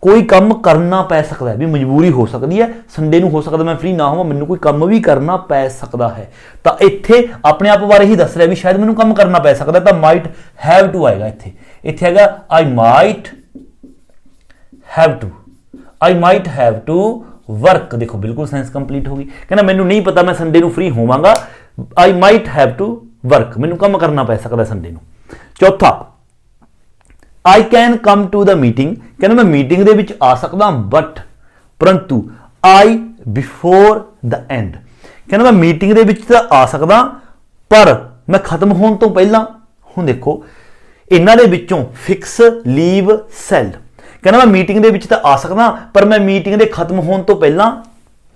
ਕੋਈ ਕੰਮ ਕਰਨਾ ਪੈ ਸਕਦਾ ਹੈ, ਵੀ ਮਜਬੂਰੀ ਹੋ ਸਕਦੀ ਹੈ, ਸੰਡੇ ਨੂੰ ਹੋ ਸਕਦਾ ਮੈਂ ਫ੍ਰੀ ਨਾ ਹੋਵਾਂ, ਮੈਨੂੰ ਕੋਈ ਕੰਮ ਵੀ ਕਰਨਾ ਪੈ ਸਕਦਾ ਹੈ। ਤਾਂ ਇੱਥੇ ਆਪਣੇ ਆਪ ਬਾਰੇ ਹੀ ਦੱਸ ਰਿਹਾ ਵੀ ਸ਼ਾਇਦ ਮੈਨੂੰ ਕੰਮ ਕਰਨਾ ਪੈ ਸਕਦਾ, ਤਾਂ ਮਾਈਟ ਹੈਵ ਟੂ ਆਏਗਾ। ਇੱਥੇ ਹੈਗਾ I might have to, I might have to work. ਦੇਖੋ ਬਿਲਕੁਲ ਸੈਂਸ ਕੰਪਲੀਟ ਹੋ ਗਈ। ਕਹਿੰਦਾ ਮੈਨੂੰ ਨਹੀਂ ਪਤਾ ਮੈਂ ਸੰਡੇ ਨੂੰ ਫ੍ਰੀ ਹੋਵਾਂਗਾ, I might have to work, ਮੈਨੂੰ ਕੰਮ ਕਰਨਾ ਪੈ ਸਕਦਾ ਸੰਡੇ ਨੂੰ। ਚੌਥਾ I can come to the meeting, ਕਹਿੰਦਾ ਮੈਂ ਮੀਟਿੰਗ ਦੇ ਵਿੱਚ ਆ ਸਕਦਾ ਬਟ ਪਰੰਤੂ I before the end, ਕਹਿੰਦਾ ਮੈਂ ਮੀਟਿੰਗ ਦੇ ਵਿੱਚ ਤਾਂ ਆ ਸਕਦਾ ਪਰ ਮੈਂ ਖਤਮ ਹੋਣ ਤੋਂ ਪਹਿਲਾਂ। ਹੁਣ ਦੇਖੋ ਇਹਨਾਂ ਦੇ ਵਿੱਚੋਂ ਫਿਕਸ, ਲੀਵ, ਸੈਲ, ਕਹਿੰਦਾ ਮੈਂ ਮੀਟਿੰਗ ਦੇ ਵਿੱਚ ਤਾਂ ਆ ਸਕਦਾ ਪਰ ਮੈਂ ਮੀਟਿੰਗ ਦੇ ਖਤਮ ਹੋਣ ਤੋਂ ਪਹਿਲਾਂ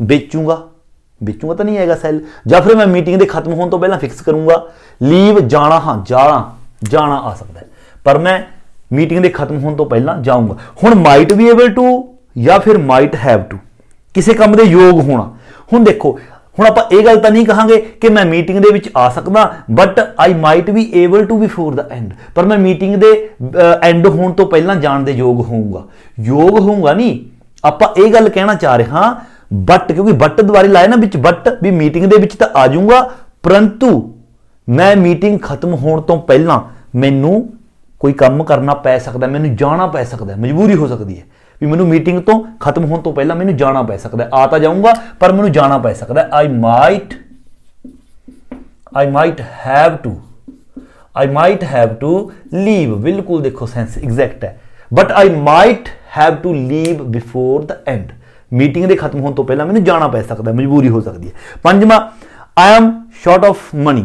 ਵੇਚੂੰਗਾ ਤਾਂ ਨਹੀਂ ਆਏਗਾ ਸੈਲ, ਜਾਂ ਫਿਰ ਮੈਂ ਮੀਟਿੰਗ ਦੇ ਖਤਮ ਹੋਣ ਤੋਂ ਪਹਿਲਾਂ ਫਿਕਸ ਕਰੂੰਗਾ। ਲੀਵ ਜਾਣਾ, ਹਾਂ ਜਾਣਾ ਆ ਸਕਦਾ ਪਰ ਮੈਂ ਮੀਟਿੰਗ ਦੇ ਖਤਮ ਹੋਣ ਤੋਂ ਪਹਿਲਾਂ ਜਾਊਂਗਾ। ਹੁਣ ਮਾਈਟ ਬੀ ਏਬਲ ਟੂ ਜਾਂ ਫਿਰ ਮਾਈਟ ਹੈਵ ਟੂ, ਕਿਸੇ ਕੰਮ ਦੇ ਯੋਗ ਹੋਣਾ। ਹੁਣ ਦੇਖੋ ਹੁਣ ਆਪਾਂ ਇਹ ਗੱਲ ਤਾਂ ਨਹੀਂ ਕਹਾਂਗੇ ਕਿ ਮੈਂ ਮੀਟਿੰਗ ਦੇ ਵਿੱਚ ਆ ਸਕਦਾ but I might be able to before the end, ਪਰ ਮੈਂ ਮੀਟਿੰਗ ਦੇ ਐਂਡ ਹੋਣ ਤੋਂ ਪਹਿਲਾਂ ਜਾਣ ਦੇ ਯੋਗ ਹੋਊਂਗਾ ਨਹੀਂ, ਆਪਾਂ ਇਹ ਗੱਲ ਕਹਿਣਾ ਚਾਹ ਰਹੇ ਹਾਂ ਬਟ, ਕਿਉਂਕਿ ਬਟ ਦੁਬਾਰੇ ਲਾਇਆ ਨਾ ਵਿੱਚ, ਬਟ ਵੀ ਮੀਟਿੰਗ ਦੇ ਵਿੱਚ ਤਾਂ ਆ ਜਾਊਂਗਾ ਪਰੰਤੂ ਮੈਂ ਮੀਟਿੰਗ ਖਤਮ ਹੋਣ ਤੋਂ ਪਹਿਲਾਂ ਮੈਨੂੰ ਕੋਈ ਕੰਮ ਕਰਨਾ ਪੈ ਸਕਦਾ, ਮੈਨੂੰ ਜਾਣਾ ਪੈ ਸਕਦਾ, ਮਜਬੂਰੀ ਹੋ ਸਕਦੀ ਹੈ ਵੀ ਮੈਨੂੰ ਮੀਟਿੰਗ ਤੋਂ ਖਤਮ ਹੋਣ ਤੋਂ ਪਹਿਲਾਂ ਮੈਨੂੰ ਜਾਣਾ ਪੈ ਸਕਦਾ। ਆ ਤਾਂ ਜਾਊਂਗਾ ਪਰ ਮੈਨੂੰ ਜਾਣਾ ਪੈ ਸਕਦਾ। I might have to leave, ਬਿਲਕੁਲ ਦੇਖੋ ਸੈਂਸ ਐਗਜ਼ੈਕਟ ਹੈ, but I might have to leave before the end, meeting ਦੇ ਖਤਮ ਹੋਣ ਤੋਂ ਪਹਿਲਾਂ ਮੈਨੂੰ ਜਾਣਾ ਪੈ ਸਕਦਾ, ਮਜਬੂਰੀ ਹੋ ਸਕਦੀ ਹੈ। ਪੰਜਵਾਂ I am short of money,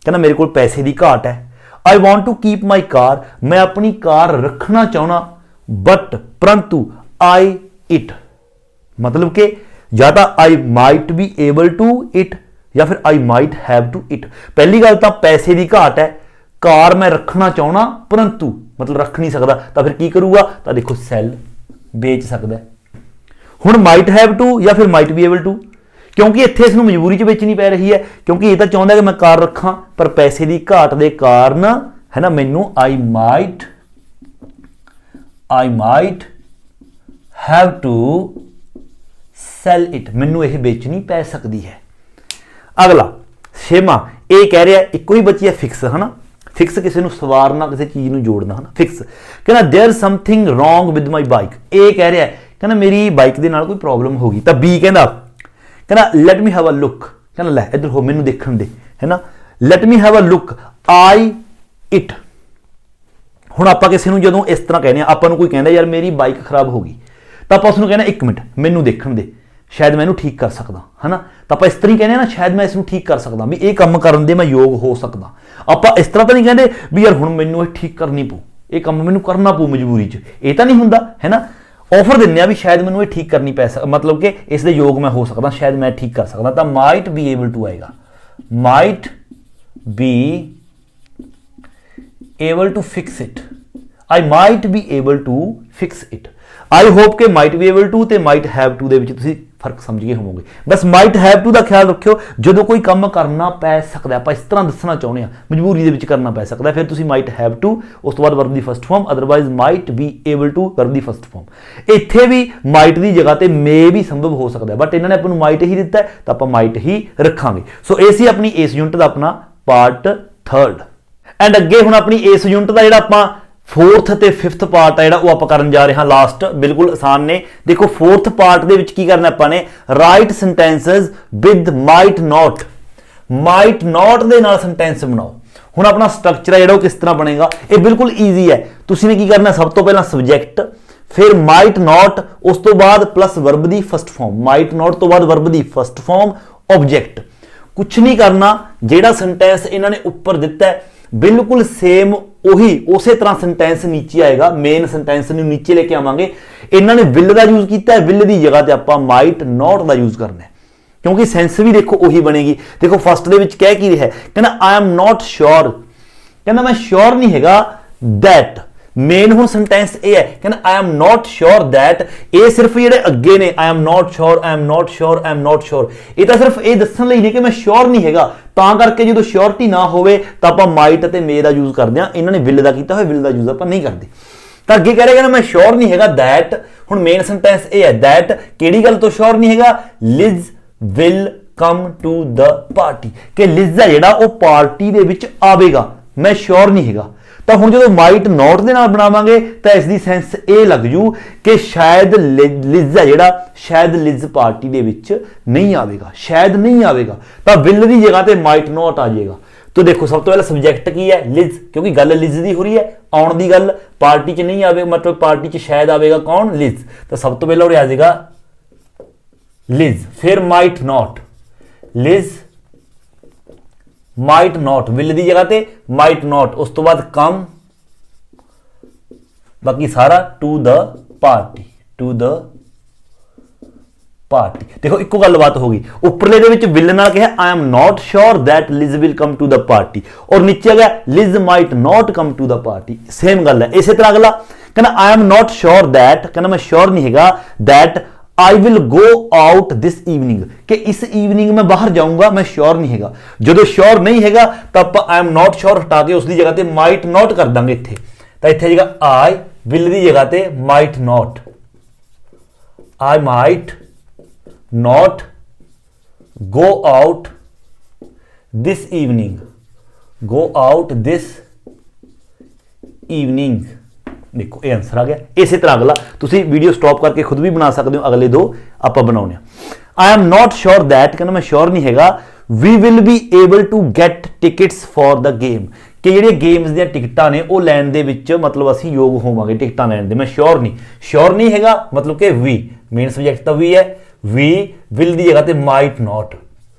ਕਹਿੰਦਾ ਮੇਰੇ ਕੋਲ ਪੈਸੇ ਦੀ ਘਾਟ ਹੈ। I want to keep my car, मैं अपनी कार रखना चाहना बट परंतु I it, मतलब कि या तो I might be able to it या फिर I might have to it। पहली गल तो पैसे की घाट है, कार मैं रखना चाहना परंतु मतलब रख नहीं सकता, तो फिर की करूँगा, तो देखो सैल बेच सकता है। हुण might have to या फिर might be able to, क्योंकि इत्थे इसनूं मजबूरी च बेचनी पै रही है, क्योंकि ये तो चाहता कि मैं कार रखा पर पैसे की घाट के कारण, है ना, मैनू I might have to sell it, मैनू यह बेचनी पै सकती है। अगला 6वां ये कह रहा है, एक ही बची है फिक्स, है ना, फिक्स किसी को सवारना, किसी चीज़ को जोड़ना, है ना, फिक्स। कहना there something wrong with my bike, ये कह रहा है कहना मेरी बाइक के नाल कोई प्रॉब्लम होगी। तो बी कहना let me have a look, कहना लै इधर हो मैनू देखण दे, है ना, let me have a look I it. हुण आपां किसी नूं जदों इस तरह कहने, आपां नूं कोई कहंदा यार मेरी बाइक खराब हो गई, तो आपां उसनूं कहना एक मिनट मैनू देखण दे, शायद मैं इहनूं ठीक कर सकदा, है ना, तो आपां इस तरह ही कहने ना, शायद मैं इसनूं ठीक कर सकदा, भी ये काम करन दे मैं योग हो सकदा। आपां इस तरह तो नहीं कहंदे भी यार हुण मैनू ये ठीक करनी पऊ, ये काम मैनू करना पऊ मजबूरी च, ये तो नहीं हुंदा, है ना। ऑफर दिंदे आ भी शायद मैनू ये ठीक करनी पै मतलब कि इस दे योग मैं हो सकदा, शायद मैं ठीक कर सकदा, तो माइट बी एबल टू आएगा। might be able to fix it, I might be able to fix it। I hope ਕਿ might be able to ਤੇ might have to ਦੇ ਵਿੱਚ ਤੁਸੀਂ ਫਰਕ ਸਮਝ ਗਏ ਹੋਵੋਗੇ। ਬਸ might have to ਦਾ ਖਿਆਲ ਰੱਖਿਓ, ਜਦੋਂ ਕੋਈ ਕੰਮ ਕਰਨਾ ਪੈ ਸਕਦਾ, ਆਪਾਂ ਇਸ ਤਰ੍ਹਾਂ ਦੱਸਣਾ ਚਾਹੁੰਦੇ ਹਾਂ, ਮਜਬੂਰੀ ਦੇ ਵਿੱਚ ਕਰਨਾ ਪੈ ਸਕਦਾ, ਫਿਰ ਤੁਸੀਂ might have to, ਉਸ ਤੋਂ ਬਾਅਦ verb ਦੀ first form, otherwise might be able to verb ਦੀ ਫਸਟ ਫਾਰਮ। ਇੱਥੇ ਵੀ might ਦੀ ਜਗ੍ਹਾ ਤੇ may ਵੀ ਸੰਭਵ ਹੋ ਸਕਦਾ, ਬਟ ਇਹਨਾਂ ਨੇ ਆਪਾਂ ਨੂੰ might ਹੀ ਦਿੱਤਾ ਤਾਂ ਆਪਾਂ might ਹੀ ਰੱਖਾਂਗੇ। ਸੋ ਇਹ ਸੀ ਆਪਣੀ ਇਸ ਯੂਨਿਟ ਦਾ ਆਪਣਾ ਪਾਰਟ 3rd। ਐਂਡ ਅੱਗੇ ਹੁਣ ਆਪਣੀ ਇਸ ਯੂਨਿਟ ਦਾ ਜਿਹੜਾ ਆਪਾਂ 4th ਤੇ 5th ਪਾਰਟ ਆ ਜਿਹੜਾ ਉਹ ਆਪਾਂ ਕਰਨ ਜਾ ਰਹੇ ਹਾਂ ਲਾਸਟ, ਬਿਲਕੁਲ ਆਸਾਨ ਨੇ। ਦੇਖੋ 4th ਪਾਰਟ ਦੇ ਵਿੱਚ ਕੀ ਕਰਨਾ ਆਪਾਂ ਨੇ, right sentences with might not, might ਨਾਟ ਦੇ ਨਾਲ ਸੈਂਟੈਂਸ ਬਣਾਓ। ਹੁਣ ਆਪਣਾ ਸਟਰਕਚਰ ਹੈ ਜਿਹੜਾ ਉਹ ਕਿਸ ਤਰ੍ਹਾਂ ਬਣੇਗਾ, ਇਹ ਬਿਲਕੁਲ ਈਜ਼ੀ ਹੈ। ਤੁਸੀਂ ਨੇ ਕੀ ਕਰਨਾ, ਸਭ ਤੋਂ ਪਹਿਲਾਂ ਸਬਜੈਕਟ, ਫਿਰ ਮਾਈਟ ਨਾਟ, ਉਸ ਤੋਂ ਬਾਅਦ ਪਲੱਸ ਵਰਬ ਦੀ ਫਸਟ ਫਾਰਮ, ਮਾਈਟ ਨਾਟ ਤੋਂ ਬਾਅਦ ਵਰਬ ਦੀ ਫਸਟ ਫਾਰਮ, ਆਬਜੈਕਟ। ਕੁਛ ਨਹੀਂ ਕਰਨਾ, ਜਿਹੜਾ ਸੈਂਟੈਂਸ ਇਹਨਾਂ ਨੇ ਉੱਪਰ ਦਿੱਤਾ ਹੈ ਬਿਲਕੁਲ ਸੇਮ ਉਹੀ ਉਸੇ ਤਰ੍ਹਾਂ ਸੈਂਟੈਂਸ ਨੀਚੇ ਆਏਗਾ। ਮੇਨ ਸੈਂਟੈਂਸ ਨੂੰ ਨੀਚੇ ਲੈ ਕੇ ਆਵਾਂਗੇ। ਇਹਨਾਂ ਨੇ ਵਿਲ ਦਾ ਯੂਜ਼ ਕੀਤਾ ਹੈ, ਵਿਲ ਦੀ ਜਗ੍ਹਾ ਤੇ ਆਪਾਂ ਮਾਈਟ ਨਾਟ ਦਾ ਯੂਜ਼ ਕਰਨਾ ਹੈ, ਕਿਉਂਕਿ ਸੈਂਸ ਵੀ ਦੇਖੋ ਉਹੀ ਬਣੇਗੀ। ਦੇਖੋ ਫਸਟ ਦੇ ਵਿੱਚ ਕਹਿ ਕੀ ਰਿਹਾ ਹੈ, ਕਹਿੰਦਾ ਆਈ ਐਮ ਨਾਟ ਸ਼ੋਰ, ਕਹਿੰਦਾ ਮੈਂ ਸ਼ੋਰ ਨਹੀਂ ਹੈਗਾ ਦੈਟ। ਮੇਨ ਹੁਣ ਸੈਂਟੈਂਸ ਇਹ ਹੈ, ਕਹਿੰਦਾ I am not sure that. ਇਹ ਸਿਰਫ ਜਿਹੜੇ ਅੱਗੇ ਨੇ I am not sure, I am not sure, I am not sure, ਇਹ ਤਾਂ ਸਿਰਫ ਇਹ ਦੱਸਣ ਲਈ ਨੇ ਕਿ ਮੈਂ ਸ਼ੋਰ ਨਹੀਂ ਹੈਗਾ। ਤਾਂ ਕਰਕੇ ਜਦੋਂ ਸ਼ੋਰਟੀ ਨਾ ਹੋਵੇ ਤਾਂ ਆਪਾਂ ਮਾਈਟ ਅਤੇ ਮੇ ਦਾ ਯੂਜ਼ ਕਰਦੇ ਹਾਂ। ਇਹਨਾਂ ਨੇ ਵਿਲ ਦਾ ਕੀਤਾ ਹੋਇਆ, ਵਿਲ ਦਾ ਯੂਜ਼ ਆਪਾਂ ਨਹੀਂ ਕਰਦੇ। ਤਾਂ ਅੱਗੇ ਕਹਿ ਰਿਹਾ ਮੈਂ ਸ਼ੋਰ ਨਹੀਂ ਹੈਗਾ ਦੈਟ। ਹੁਣ ਮੇਨ ਸੈਂਟੈਂਸ ਇਹ ਹੈ, ਦੈਟ ਕਿਹੜੀ ਗੱਲ ਤੋਂ ਸ਼ੋਰ ਨਹੀਂ ਹੈਗਾ, Liz will come to the party, ਕਿ ਲਿਜ਼ ਹੈ ਜਿਹੜਾ ਉਹ ਪਾਰਟੀ ਦੇ ਵਿੱਚ ਆਵੇਗਾ, ਮੈਂ ਸ਼ੋਰ ਨਹੀਂ ਹੈਗਾ। ਤਾਂ ਹੁਣ ਜਦੋਂ ਮਾਈਟ ਨਾਟ ਦੇ ਨਾਲ ਬਣਾਵਾਂਗੇ ਤਾਂ ਇਸ ਦੀ ਸੈਂਸ ਇਹ ਲੱਗ ਜੂ ਕਿ ਸ਼ਾਇਦ ਲਿਜ਼ ਹੈ ਜਿਹੜਾ, ਸ਼ਾਇਦ ਲਿਜ਼ ਪਾਰਟੀ ਦੇ ਵਿੱਚ ਨਹੀਂ ਆਵੇਗਾ, ਸ਼ਾਇਦ ਨਹੀਂ ਆਵੇਗਾ। ਤਾਂ ਵਿਲ ਦੀ ਜਗ੍ਹਾ ਤੇ ਮਾਈਟ ਨਾਟ ਆ ਜਾਏਗਾ। ਤਾਂ ਦੇਖੋ ਸਭ ਤੋਂ ਪਹਿਲਾਂ ਸਬਜੈਕਟ ਕੀ ਹੈ, ਲਿਜ਼, ਕਿਉਂਕਿ ਗੱਲ ਲਿਜ਼ ਦੀ ਹੋ ਰਹੀ ਹੈ, ਆਉਣ ਦੀ ਗੱਲ, ਪਾਰਟੀ 'ਚ ਨਹੀਂ ਆਵੇਗਾ, ਮਤਲਬ ਪਾਰਟੀ 'ਚ ਸ਼ਾਇਦ ਆਵੇਗਾ ਕੌਣ, ਲਿਜ਼। ਤਾਂ ਸਭ ਤੋਂ ਪਹਿਲਾਂ ਉਹ ਆ ਜਾਏਗਾ ਲਿਜ਼, ਫਿਰ might not, Liz might not, will ਦੀ ਜਗ੍ਹਾ ਤੇ ਮਾਈਟ ਨਾਟ, ਉਸ ਤੋਂ ਬਾਅਦ ਕਮ, ਬਾਕੀ ਸਾਰਾ to the party, to the party. ਦੇਖੋ ਇੱਕੋ ਗੱਲਬਾਤ ਹੋ ਗਈ, ਉੱਪਰਲੇ ਦੇ ਵਿੱਚ ਵਿਲ ਨਾਲ ਕਿਹਾ I am not sure that Liz will come to the party, ਔਰ ਨੀਚੇ ਆ ਗਿਆ Liz might not come to the party, same ਗੱਲ ਹੈ। ਇਸੇ ਤਰ੍ਹਾਂ ਅਗਲਾ ਕਹਿੰਦਾ I am not sure that, ਕਹਿੰਦਾ ਮੈਂ ਸ਼ੋਰ ਨਹੀਂ ਹੈਗਾ that I will go out this evening, ਕਿ ਇਸ ਈਵਨਿੰਗ ਮੈਂ ਬਾਹਰ ਜਾਊਂਗਾ, ਮੈਂ ਸ਼ੋਰ ਨਹੀਂ ਹੈਗਾ। ਜਦੋਂ ਸ਼ੋਰ ਨਹੀਂ ਹੈਗਾ ਤਾਂ ਆਪਾਂ I am not sure ਹਟਾ ਕੇ ਉਸ ਦੀ ਜਗ੍ਹਾ ਤੇ might not ਕਰ ਦਾਂਗੇ ਇੱਥੇ। ਤਾਂ ਇੱਥੇ ਜਗ੍ਹਾ I will ਦੀ ਜਗ੍ਹਾ ਤੇ might not, I might not go out this evening, go out this evening। ਦੇਖੋ ਇਹ ਆਨਸਰ ਆ ਗਿਆ। ਇਸੇ ਤਰ੍ਹਾਂ ਅਗਲਾ ਤੁਸੀਂ ਵੀਡੀਓ ਸਟਾਪ ਕਰਕੇ ਖੁਦ ਵੀ ਬਣਾ ਸਕਦੇ ਹੋ, ਅਗਲੇ ਦੋ ਆਪਾਂ ਬਣਾਉਣੇ ਆ। ਆਈ ਐਮ ਨਾਟ ਸ਼ੋਰ ਦੈਟ, ਕਹਿੰਦਾ ਮੈਂ ਸ਼ੋਰ ਨਹੀਂ ਹੈਗਾ, we will be able to get tickets for the game, ਕਿ ਜਿਹੜੀਆਂ ਗੇਮਸ ਦੀਆਂ ਟਿਕਟਾਂ ਨੇ ਉਹ ਲੈਣ ਦੇ ਵਿੱਚ ਮਤਲਬ ਅਸੀਂ ਯੋਗ ਹੋਵਾਂਗੇ ਟਿਕਟਾਂ ਲੈਣ ਦੇ। ਮੈਂ ਸ਼ੋਰ ਨਹੀਂ, ਸ਼ੋਰ ਨਹੀਂ ਹੈਗਾ ਮਤਲਬ ਕਿ ਵੀ, ਮੇਨ ਸਬਜੈਕਟ ਤਾਂ ਵੀ ਹੈ, ਵੀ ਵਿਲ ਦੀ ਜਗ੍ਹਾ ਤੇ might not,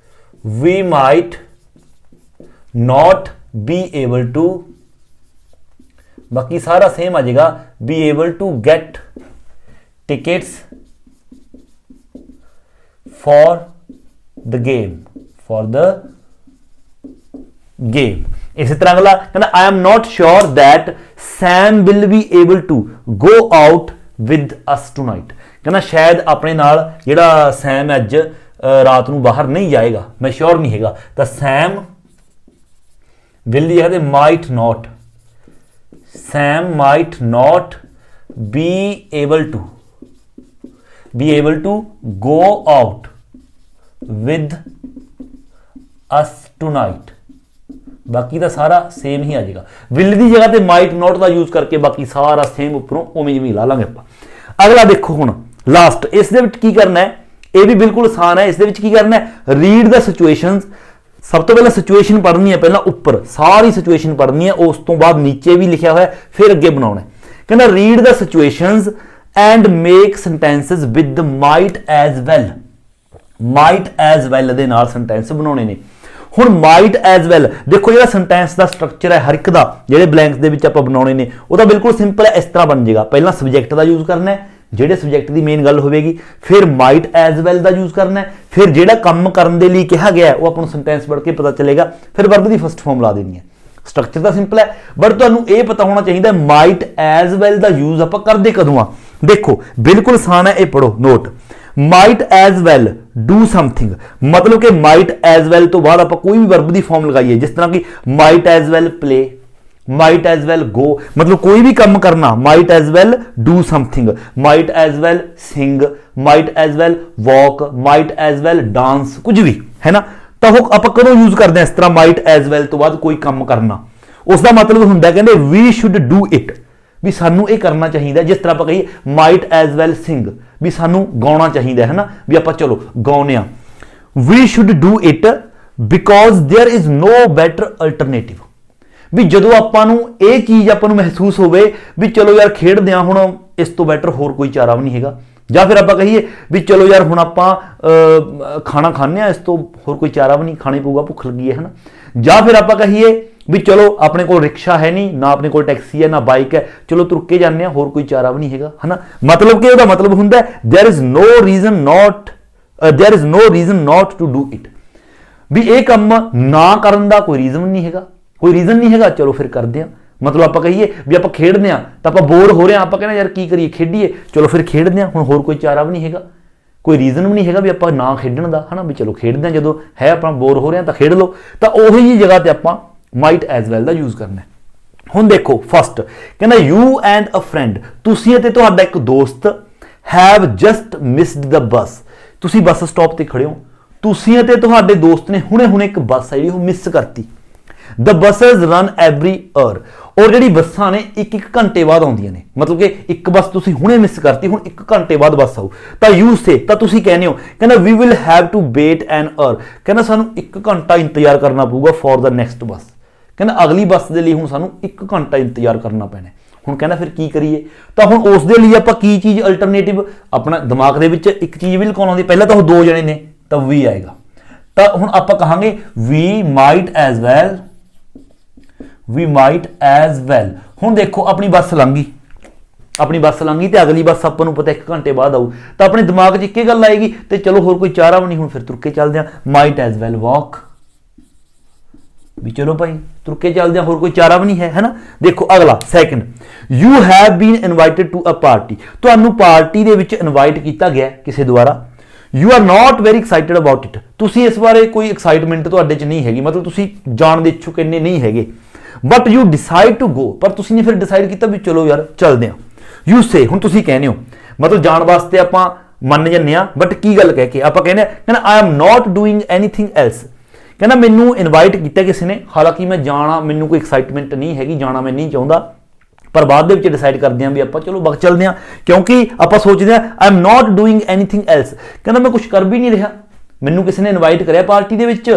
we might not be able to, ਬਾਕੀ ਸਾਰਾ ਸੇਮ ਆ ਜਾਏਗਾ, be able to get tickets for the game, for the game. ਇਸੇ ਤਰ੍ਹਾਂ ਅਗਲਾ ਕਹਿੰਦਾ I am not sure that Sam will be able to go out with us tonight, ਕਹਿੰਦਾ ਸ਼ਾਇਦ ਆਪਣੇ ਨਾਲ ਜਿਹੜਾ ਸੈਮ ਅੱਜ ਰਾਤ ਨੂੰ ਬਾਹਰ ਨਹੀਂ ਜਾਏਗਾ, ਮੈਂ ਸ਼ੋਰ ਨਹੀਂ ਹੈਗਾ। ਤਾਂ ਸੈਮ ਵਿਲ ਦੀ ਜਗ੍ਹਾ ਤੇ might not, Sam might not be able to go out with us tonight, ਬਾਕੀ ਦਾ ਸਾਰਾ ਸੇਮ ਹੀ ਆ ਜਾਏਗਾ। ਵਿਲ ਦੀ ਜਗ੍ਹਾ ਤੇ ਮਾਈਟ ਨਾਟ ਦਾ ਯੂਜ਼ ਕਰਕੇ ਬਾਕੀ ਸਾਰਾ ਸੇਮ ਉੱਪਰੋਂ ਉਵੇਂ ਜਿਵੇਂ ਲਾ ਲਾਂਗੇ ਆਪਾਂ। ਅਗਲਾ ਦੇਖੋ ਹੁਣ ਲਾਸਟ, ਇਸ ਦੇ ਵਿੱਚ ਕੀ ਕਰਨਾ ਹੈ, ਇਹ ਵੀ ਬਿਲਕੁਲ ਆਸਾਨ ਹੈ। ਇਸ ਦੇ ਵਿੱਚ ਕੀ ਕਰਨਾ ਹੈ, ਰੀਡ ਦਾ ਸਿਚੁਏਸ਼ਨਸ। ਸਭ ਤੋਂ ਪਹਿਲਾਂ ਸਿਚੁਏਸ਼ਨ ਪੜ੍ਹਨੀ ਹੈ, ਪਹਿਲਾਂ ਉੱਪਰ ਸਾਰੀ ਸਿਚੁਏਸ਼ਨ ਪੜ੍ਹਨੀ ਹੈ, ਉਸ ਤੋਂ ਬਾਅਦ ਨੀਚੇ ਵੀ ਲਿਖਿਆ ਹੋਇਆ, ਫਿਰ ਅੱਗੇ ਬਣਾਉਣਾ ਹੈ। ਕਹਿੰਦਾ read the situations and make sentences with might as well, might as well ਦੇ ਨਾਲ ਸੈਂਟੈਂਸ ਬਣਾਉਣੇ ਨੇ। ਹੁਣ ਮਾਈਟ ਐਜ਼ ਵੈਲ ਦੇਖੋ, ਜਿਹੜਾ ਸੈਂਟੈਂਸ ਦਾ ਸਟਰਕਚਰ ਹੈ ਹਰ ਇੱਕ ਦਾ, ਜਿਹੜੇ ਬਲੈਂਕਸ ਦੇ ਵਿੱਚ ਆਪਾਂ ਬਣਾਉਣੇ ਨੇ, ਉਹ ਤਾਂ ਬਿਲਕੁਲ ਸਿੰਪਲ ਹੈ, ਇਸ ਤਰ੍ਹਾਂ ਬਣ ਜਾਏਗਾ। ਪਹਿਲਾਂ ਸਬਜੈਕਟ ਦਾ ਯੂਜ਼ ਕਰਨਾ ਹੈ, ਜਿਹੜੇ ਸਬਜੈਕਟ ਦੀ ਮੇਨ ਗੱਲ ਹੋਵੇਗੀ, ਫਿਰ ਮਾਈਟ ਐਜ਼ ਵੈਲ ਦਾ ਯੂਜ਼ ਕਰਨਾ ਹੈ, ਫਿਰ ਜਿਹੜਾ ਕੰਮ ਕਰਨ ਦੇ ਲਈ ਕਿਹਾ ਗਿਆ ਉਹ ਆਪਾਂ ਨੂੰ ਸੈਂਟੈਂਸ ਪੜ੍ਹ ਕੇ ਪਤਾ ਚੱਲੇਗਾ, ਫਿਰ ਵਰਬ ਦੀ ਫਸਟ ਫਾਰਮ ਲਾ ਦੇਣੀ ਹੈ। ਸਟਰਕਚਰ ਤਾਂ ਸਿੰਪਲ ਹੈ, ਬਟ ਤੁਹਾਨੂੰ ਇਹ ਪਤਾ ਹੋਣਾ ਚਾਹੀਦਾ ਮਾਈਟ ਐਜ਼ ਵੈਲ ਦਾ ਯੂਜ਼ ਆਪਾਂ ਕਰਦੇ ਕਦੋਂ ਆ। ਦੇਖੋ ਬਿਲਕੁਲ ਆਸਾਨ ਹੈ, ਇਹ ਪੜੋ note. Might as well do something, ਮਤਲਬ ਕਿ ਮਾਈਟ ਐਜ਼ ਵੈਲ ਤੋਂ ਬਾਅਦ ਆਪਾਂ ਕੋਈ ਵੀ ਵਰਬ ਦੀ ਫਾਰਮ ਲਗਾਈਏ, ਜਿਸ ਤਰ੍ਹਾਂ ਕਿ might as well play, might as well go, ਮਤਲਬ ਕੋਈ ਵੀ ਕੰਮ ਕਰਨਾ, might as well do something, might as well sing, might as well walk, might as well dance, ਕੁਝ ਵੀ ਹੈ ਨਾ। ਤਾਂ ਉਹ ਆਪਾਂ ਕਦੋਂ ਯੂਜ਼ ਕਰਦੇ ਹਾਂ ਇਸ ਤਰ੍ਹਾਂ ਮਾਈਟ ਐਜ਼ ਵੈਲ ਤੋਂ ਬਾਅਦ ਕੋਈ ਕੰਮ ਕਰਨਾ, ਉਸ ਦਾ ਮਤਲਬ ਹੁੰਦਾ ਕਹਿੰਦੇ ਵੀ ਸ਼ੁੱਡ ਡੂ ਇਟ, ਵੀ ਸਾਨੂੰ ਇਹ ਕਰਨਾ ਚਾਹੀਦਾ। ਜਿਸ ਤਰ੍ਹਾਂ ਆਪਾਂ ਕਹੀਏ ਮਾਈਟ ਐਜ਼ ਵੈਲ ਸਿੰਗ, ਵੀ ਸਾਨੂੰ ਗਾਉਣਾ ਚਾਹੀਦਾ ਹੈ ਨਾ, ਵੀ ਆਪਾਂ ਚਲੋ ਗਾਉਂਦੇ ਆ। We should do it because there is no better alternative, ਵੀ ਜਦੋਂ ਆਪਾਂ ਨੂੰ ਇਹ ਚੀਜ਼ ਆਪਾਂ ਨੂੰ ਮਹਿਸੂਸ ਹੋਵੇ ਵੀ ਚਲੋ ਯਾਰ ਖੇਡਦੇ ਆ ਹੁਣ, ਇਸ ਤੋਂ ਬੈਟਰ ਹੋਰ ਕੋਈ ਚਾਰਾ ਵੀ ਨਹੀਂ ਹੈਗਾ। ਜਾਂ ਫਿਰ ਆਪਾਂ ਕਹੀਏ ਵੀ ਚਲੋ ਯਾਰ ਹੁਣ ਆਪਾਂ ਖਾਣਾ ਖਾਂਦੇ ਆ, ਇਸ ਤੋਂ ਹੋਰ ਕੋਈ ਚਾਰਾ ਵੀ ਨਹੀਂ, ਖਾਣੇ ਪਊਗਾ, ਭੁੱਖ ਲੱਗੀ ਹੈ ਨਾ। ਜਾਂ ਫਿਰ ਆਪਾਂ ਕਹੀਏ ਵੀ ਚਲੋ ਆਪਣੇ ਕੋਲ ਰਿਕਸ਼ਾ ਹੈ ਨਹੀਂ, ਨਾ ਆਪਣੇ ਕੋਲ ਟੈਕਸੀ ਹੈ, ਨਾ ਬਾਈਕ ਹੈ, ਚਲੋ ਤੁਰ ਕੇ ਜਾਂਦੇ ਆ, ਹੋਰ ਕੋਈ ਚਾਰਾ ਵੀ ਨਹੀਂ ਹੈਗਾ, ਹੈ ਨਾ। ਮਤਲਬ ਕਿ ਉਹਦਾ ਮਤਲਬ ਹੁੰਦਾ there is no reason not to do it, ਵੀ ਇਹ ਕੰਮ ਨਾ ਕਰਨ ਦਾ ਕੋਈ ਰੀਜ਼ਨ ਨਹੀਂ ਹੈਗਾ, ਕੋਈ ਰੀਜ਼ਨ ਨਹੀਂ ਹੈਗਾ, ਚਲੋ ਫਿਰ ਕਰਦੇ ਆ। ਮਤਲਬ ਆਪਾਂ ਕਹੀਏ ਵੀ ਆਪਾਂ ਖੇਡਦੇ ਆ ਤਾਂ ਆਪਾਂ ਬੋਰ ਹੋ ਰਹੇ ਆ, ਆਪਾਂ ਕਹਿੰਦੇ ਯਾਰ ਕੀ ਕਰੀਏ, ਖੇਡੀਏ, ਚਲੋ ਫਿਰ ਖੇਡਦੇ ਆ, ਹੁਣ ਹੋਰ ਕੋਈ ਚਾਰਾ ਵੀ ਨਹੀਂ ਹੈਗਾ, ਕੋਈ ਰੀਜ਼ਨ ਵੀ ਨਹੀਂ ਹੈਗਾ ਵੀ ਆਪਾਂ ਨਾ ਖੇਡਣ ਦਾ, ਹੈ ਨਾ, ਵੀ ਚਲੋ ਖੇਡਦੇ ਆ, ਜਦੋਂ ਹੈ ਆਪਾਂ ਬੋਰ ਹੋ ਰਹੇ ਆ ਤਾਂ ਖੇਡ ਲਓ। ਤਾਂ ਉਹੀ ਜੀ ਜਗ੍ਹਾ ਤੇ ਆਪਾਂ ਮਾਈਟ ਐਜ਼ ਵੈਲ ਦਾ ਯੂਜ਼ ਕਰਨਾ ਹੈ। ਹੁਣ ਦੇਖੋ ਫਸਟ ਕਹਿੰਦਾ ਯੂ ਐਂਡ ਅ ਫਰੈਂਡ, ਤੁਸੀਂ ਅਤੇ ਤੁਹਾਡਾ ਇੱਕ ਦੋਸਤ ਹੈਵ ਜਸਟ ਮਿਸਡ ਦ ਬੱਸ, ਤੁਸੀਂ ਬੱਸ ਸਟਾਪ ਤੇ ਖੜੇ ਹੋ, ਤੁਸੀਂ ਅਤੇ ਤੁਹਾਡੇ ਦੋਸਤ ਨੇ ਹੁਣੇ ਇੱਕ ਬੱਸ ਆ ਜਿਹੜੀ ਉਹ ਮਿਸ ਕਰਤੀ। ਦ ਬੱਸਸ ਰਨ ਐਵਰੀ ਆਰ, ਔਰ ਜਿਹੜੀ ਬੱਸਾਂ ਨੇ ਇੱਕ ਘੰਟੇ ਬਾਅਦ ਆਉਂਦੀਆਂ ਨੇ, ਮਤਲਬ ਕਿ ਇੱਕ ਬੱਸ ਤੁਸੀਂ ਹੁਣੇ ਮਿਸ ਕਰਤੀ, ਹੁਣ 1 ਘੰਟੇ ਬਾਅਦ ਬੱਸ ਆਊ। ਤਾਂ ਯੂ ਸੇ, ਤਾਂ ਤੁਸੀਂ ਕਹਿੰਦੇ ਹੋ, ਕਹਿੰਦਾ we will have to wait an hour, ਕਹਿੰਦਾ ਸਾਨੂੰ 1 ਘੰਟਾ ਇੰਤਜ਼ਾਰ ਕਰਨਾ ਪਊਗਾ ਫॉर ਦ ਨੈਕਸਟ ਬੱਸ, ਕਹਿੰਦਾ ਅਗਲੀ ਬੱਸ ਦੇ ਲਈ ਹੁਣ ਸਾਨੂੰ 1 ਘੰਟਾ ਇੰਤਜ਼ਾਰ ਕਰਨਾ ਪੈਣਾ। ਹੁਣ ਕਹਿੰਦਾ ਫਿਰ ਕੀ ਕਰੀਏ, ਤਾਂ ਹੁਣ ਉਸ ਦੇ ਲਈ ਆਪਾਂ ਕੀ ਚੀਜ਼ ਅਲਟਰਨੇਟਿਵ ਆਪਣਾ ਦਿਮਾਗ ਦੇ ਵਿੱਚ ਇੱਕ ਚੀਜ਼ ਵੀ ਲਗਾਉਣ ਆਉਂਦੀ, ਪਹਿਲਾਂ ਤਾਂ ਉਹ 2 ਜਣੇ ਨੇ ਤਾਂ ਵੀ ਆਏਗਾ। ਤਾਂ ਹੁਣ ਆਪਾਂ ਕਹਾਂਗੇ we might as well, we might as well. ਹੁਣ ਦੇਖੋ ਆਪਣੀ ਬੱਸ ਲੰਘ ਗਈ, ਆਪਣੀ ਬੱਸ ਲੰਘ ਗਈ ਤੇ ਅਗਲੀ ਬੱਸ ਆਪਾਂ ਨੂੰ ਪਤਾ 1 ਘੰਟੇ ਬਾਅਦ ਆਊ, ਤਾਂ ਆਪਣੇ ਦਿਮਾਗ 'ਚ ਇੱਕੇ ਗੱਲ ਆਏਗੀ ਤੇ ਚਲੋ ਹੋਰ ਕੋਈ ਚਾਰਾ ਵੀ ਨਹੀਂ, ਹੁਣ ਫਿਰ ਤੁਰ ਕੇ ਚੱਲਦੇ ਆ, ਮਾਈਟ ਐਜ਼ ਵੈਲ ਵਾਕ, ਵੀ ਚਲੋ ਭਾਈ ਤੁਰ ਕੇ ਚੱਲਦੇ ਆ, ਹੋਰ ਕੋਈ ਚਾਰਾ ਵੀ ਨਹੀਂ ਹੈ, ਹੈ ਨਾ। ਦੇਖੋ ਅਗਲਾ second, you have been invited to a party, ਤੁਹਾਨੂੰ ਪਾਰਟੀ ਦੇ ਵਿੱਚ ਇਨਵਾਈਟ ਕੀਤਾ ਗਿਆ ਕਿਸੇ ਦੁਆਰਾ। You are not very excited about it, ਤੁਸੀਂ ਇਸ ਬਾਰੇ ਕੋਈ ਐਕਸਾਈਟਮੈਂਟ ਤੁਹਾਡੇ 'ਚ ਨਹੀਂ ਹੈਗੀ, ਮਤਲਬ ਤੁਸੀਂ ਜਾਣ ਦੇ ਇੱਛੁਕ ਇੰਨੇ ਨਹੀਂ ਹੈਗੇ। But you decided to go, ਪਰ ਤੁਸੀਂ ਨੇ ਫਿਰ ਡਿਸਾਈਡ ਕੀਤਾ ਵੀ ਚਲੋ ਯਾਰ ਚੱਲਦੇ ਆ। ਯੂ ਸੇ, ਹੁਣ ਤੁਸੀਂ ਕਹਿੰਦੇ ਹੋ, ਮਤਲਬ ਜਾਣ ਵਾਸਤੇ ਆਪਾਂ ਮੰਨ ਜਾਂਦੇ ਆ, ਬਟ ਕੀ ਗੱਲ ਕਹਿ ਕੇ ਆਪਾਂ ਕਹਿੰਦੇ ਆ, ਕਹਿੰਦਾ I am not doing anything else, ਕਹਿੰਦਾ ਮੈਨੂੰ ਇਨਵਾਈਟ ਕੀਤਾ ਕਿਸੇ ਨੇ, ਹਾਲਾਂਕਿ ਮੈਂ ਜਾਣਾ, ਮੈਨੂੰ ਕੋਈ ਐਕਸਾਈਟਮੈਂਟ ਨਹੀਂ ਹੈਗੀ, ਜਾਣਾ ਮੈਂ ਨਹੀਂ ਚਾਹੁੰਦਾ, ਪਰ ਬਾਅਦ ਦੇ ਵਿੱਚ ਡਿਸਾਈਡ ਕਰਦੇ ਆ ਵੀ ਆਪਾਂ ਚਲੋ ਬਗ ਚੱਲਦੇ ਆ, ਕਿਉਂਕਿ ਆਪਾਂ ਸੋਚਦੇ ਆ ਆਈ am not doing anything else, ਕਹਿੰਦਾ ਮੈਂ ਕੁਝ ਕਰ ਵੀ ਨਹੀਂ ਰਿਹਾ, ਮੈਨੂੰ ਕਿਸੇ ਨੇ ਇਨਵਾਈਟ ਕਰਿਆ ਪਾਰਟੀ ਦੇ ਵਿੱਚ,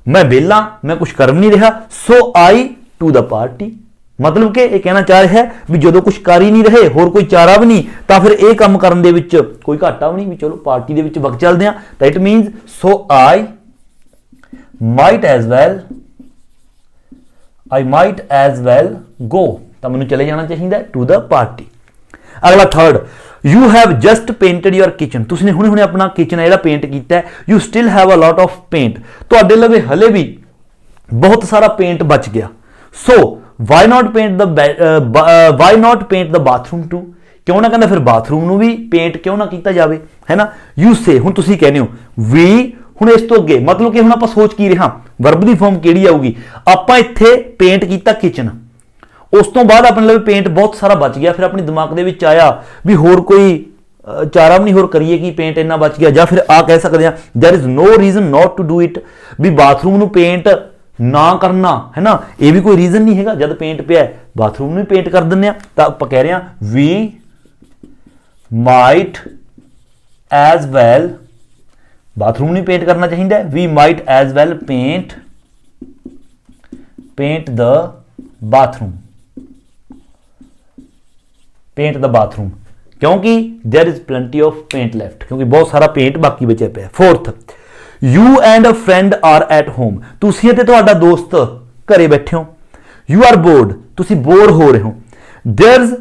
ਮੈਂ ਵਿਹਲਾ, ਮੈਂ ਕੁਝ ਕਰ ਵੀ ਨਹੀਂ ਰਿਹਾ, ਸੋ ਆਈ ਟੂ ਦ ਪਾਰਟੀ, ਮਤਲਬ ਕਿ ਇਹ ਕਹਿਣਾ ਚਾਹ ਰਿਹਾ ਵੀ ਜਦੋਂ ਕੁਝ ਕਰ ਹੀ ਨਹੀਂ ਰਹੇ, ਹੋਰ ਕੋਈ ਚਾਰਾ ਵੀ ਨਹੀਂ, ਤਾਂ ਫਿਰ ਇਹ ਕੰਮ ਕਰਨ ਦੇ ਵਿੱਚ ਕੋਈ ਘਾਟਾ ਵੀ ਨਹੀਂ, ਵੀ ਚਲੋ ਪਾਰਟੀ ਦੇ ਵਿੱਚ ਵਗ ਚੱਲਦੇ ਆ। ਤਾਂ it means so I might as well, I might as well go, ਤਾਂ ਮੈਨੂੰ ਚਲੇ ਜਾਣਾ ਚਾਹੀਦਾ ਟੂ ਦ ਪਾਰਟੀ। ਅਗਲਾ third, you have just painted your kitchen, ਤੁਸੀਂ ਨੇ ਹੁਣੇ ਆਪਣਾ ਕਿਚਨ ਜਿਹੜਾ ਪੇਂਟ ਕੀਤਾ, you still have a lot of paint, ਤੁਹਾਡੇ ਲਵੇ ਹਲੇ ਵੀ ਬਹੁਤ ਸਾਰਾ ਪੇਂਟ ਬਚ ਗਿਆ। So why not paint the bathroom too, ਕਿਉਂ ਨਾ ਕਹਿੰਦਾ ਫਿਰ ਬਾਥਰੂਮ ਨੂੰ ਵੀ ਪੇਂਟ ਕਿਉਂ ਨਾ ਕੀਤਾ ਜਾਵੇ, ਹੈ ਨਾ। ਯੂ ਸੇ, ਹੁਣ ਤੁਸੀਂ ਕਹਿੰਦੇ ਹੋ ਵੀ, ਹੁਣ ਇਸ ਤੋਂ ਅੱਗੇ ਮਤਲਬ ਕਿ ਹੁਣ ਆਪਾਂ ਸੋਚ ਕੀ ਰਿਹਾ, ਵਰਬ ਦੀ ਫਾਰਮ ਕਿਹੜੀ ਆਊਗੀ, ਆਪਾਂ ਇੱਥੇ ਪੇਂਟ ਕੀਤਾ ਕਿਚਨ, ਉਸ ਤੋਂ ਬਾਅਦ ਆਪਣੇ ਲਈ ਪੇਂਟ ਬਹੁਤ ਸਾਰਾ ਬਚ ਗਿਆ, ਫਿਰ ਆਪਣੇ ਦਿਮਾਗ ਦੇ ਵਿੱਚ ਆਇਆ ਵੀ ਹੋਰ ਕੋਈ ਚਾਰਾ ਵੀ ਨਹੀਂ, ਹੋਰ ਕਰੀਏ ਕੀ, ਪੇਂਟ ਇੰਨਾ ਬਚ ਗਿਆ। ਜਾਂ ਫਿਰ ਆ ਕਹਿ ਸਕਦੇ ਆ there is no reason not to do it, ਵੀ ਬਾਥਰੂਮ ਨੂੰ ਪੇਂਟ ਨਾ ਕਰਨਾ, ਹੈ ਨਾ, ਇਹ ਵੀ ਕੋਈ ਰੀਜ਼ਨ ਨਹੀਂ ਹੈਗਾ, ਜਦ ਪੇਂਟ ਪਿਆ ਬਾਥਰੂਮ ਨੂੰ ਵੀ ਪੇਂਟ ਕਰ ਦਿੰਦੇ ਆ। ਤਾਂ ਆਪਾਂ ਕਹਿ ਰਹੇ ਆ ਵੀ ਮਾਈਟ ਐਜ਼ ਵੈਲ, ਬਾਥਰੂਮ ਨੂੰ ਪੇਂਟ ਕਰਨਾ ਚਾਹੀਦਾ, we might as well paint the bathroom, paint the bathroom, ਕਿਉਂਕਿ there is plenty of paint left, ਕਿਉਂਕਿ ਬਹੁਤ ਸਾਰਾ ਪੇਂਟ ਬਾਕੀ ਬਚਿਆ ਪਿਆ। Fourth, you and a friend are at home, ਤੁਸੀਂ ਅਤੇ ਤੁਹਾਡਾ ਦੋਸਤ ਘਰੇ ਬੈਠੇ ਹੋ। ਯੂ ਆਰ ਬੋਰਡ, ਤੁਸੀਂ ਬੋਰ ਹੋ ਰਹੇ ਹੋ। There is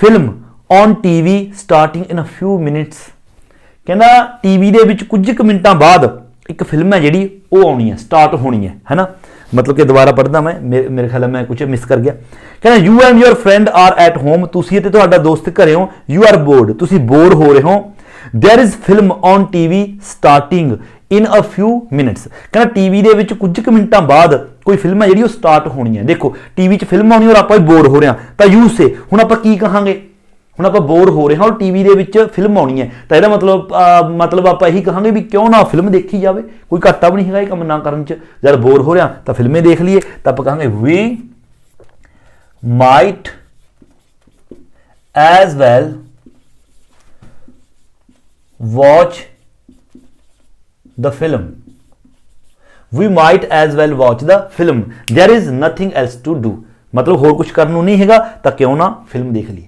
film on TV starting in a few minutes. ਕਹਿੰਦਾ ਟੀਵੀ ਦੇ ਵਿੱਚ ਕੁਝ ਕੁ ਮਿੰਟਾਂ ਬਾਅਦ ਇੱਕ ਫਿਲਮ ਹੈ ਜਿਹੜੀ ਉਹ ਆਉਣੀ ਹੈ, ਸਟਾਰਟ ਹੋਣੀ ਹੈ ਨਾ। ਮਤਲਬ ਕਿ ਦੁਬਾਰਾ ਪੜ੍ਹਦਾ ਮੈਂ, ਮੇਰੇ ਖਿਆਲ ਮੈਂ ਕੁਝ ਮਿਸ ਕਰ ਗਿਆ। ਕਹਿੰਦਾ you and your friend are at home, ਤੁਸੀਂ ਅਤੇ ਤੁਹਾਡਾ ਦੋਸਤ ਘਰੇ ਹੋ। ਯੂ ਆਰ ਬੋਰਡ, ਤੁਸੀਂ ਬੋਰ ਹੋ ਰਹੇ ਹੋ। There is film on TV starting in a few minutes. ਕਹਿੰਦਾ ਟੀਵੀ ਦੇ ਵਿੱਚ ਕੁਝ ਕੁ ਮਿੰਟਾਂ ਬਾਅਦ ਕੋਈ ਫਿਲਮ ਹੈ ਜਿਹੜੀ ਉਹ ਸਟਾਰਟ ਹੋਣੀ ਹੈ। ਦੇਖੋ ਟੀਵੀ 'ਚ ਫਿਲਮ ਆਉਣੀ ਔਰ ਆਪਾਂ ਬੋਰ ਹੋ ਰਹੇ ਹਾਂ, ਤਾਂ ਯੂ ਸੇ, ਹੁਣ ਆਪਾਂ ਕੀ ਕਹਾਂਗੇ, ਹੁਣ ਆਪਾਂ ਬੋਰ ਹੋ ਰਹੇ ਹਾਂ ਔਰ ਟੀਵੀ ਦੇ ਵਿੱਚ ਫਿਲਮ ਆਉਣੀ ਹੈ, ਤਾਂ ਇਹਦਾ ਮਤਲਬ ਆਪਾਂ ਇਹੀ ਕਹਾਂਗੇ ਵੀ ਕਿਉਂ ਨਾ ਫਿਲਮ ਦੇਖੀ ਜਾਵੇ, ਕੋਈ ਘਾਟਾ ਵੀ ਨਹੀਂ ਹੈਗਾ ਇਹ ਕੰਮ ਨਾ ਕਰਨ 'ਚ। ਜਦ ਬੋਰ ਹੋ ਰਿਹਾ ਤਾਂ ਫਿਲਮੇ ਦੇਖ ਲਈਏ, ਤਾਂ ਆਪਾਂ ਕਹਾਂਗੇ we might as well watch the film. We might as well watch the film. There is nothing else to do. मतलब होर कुछ करने नहीं हैगा तो क्यों ना फिल्म देख ली।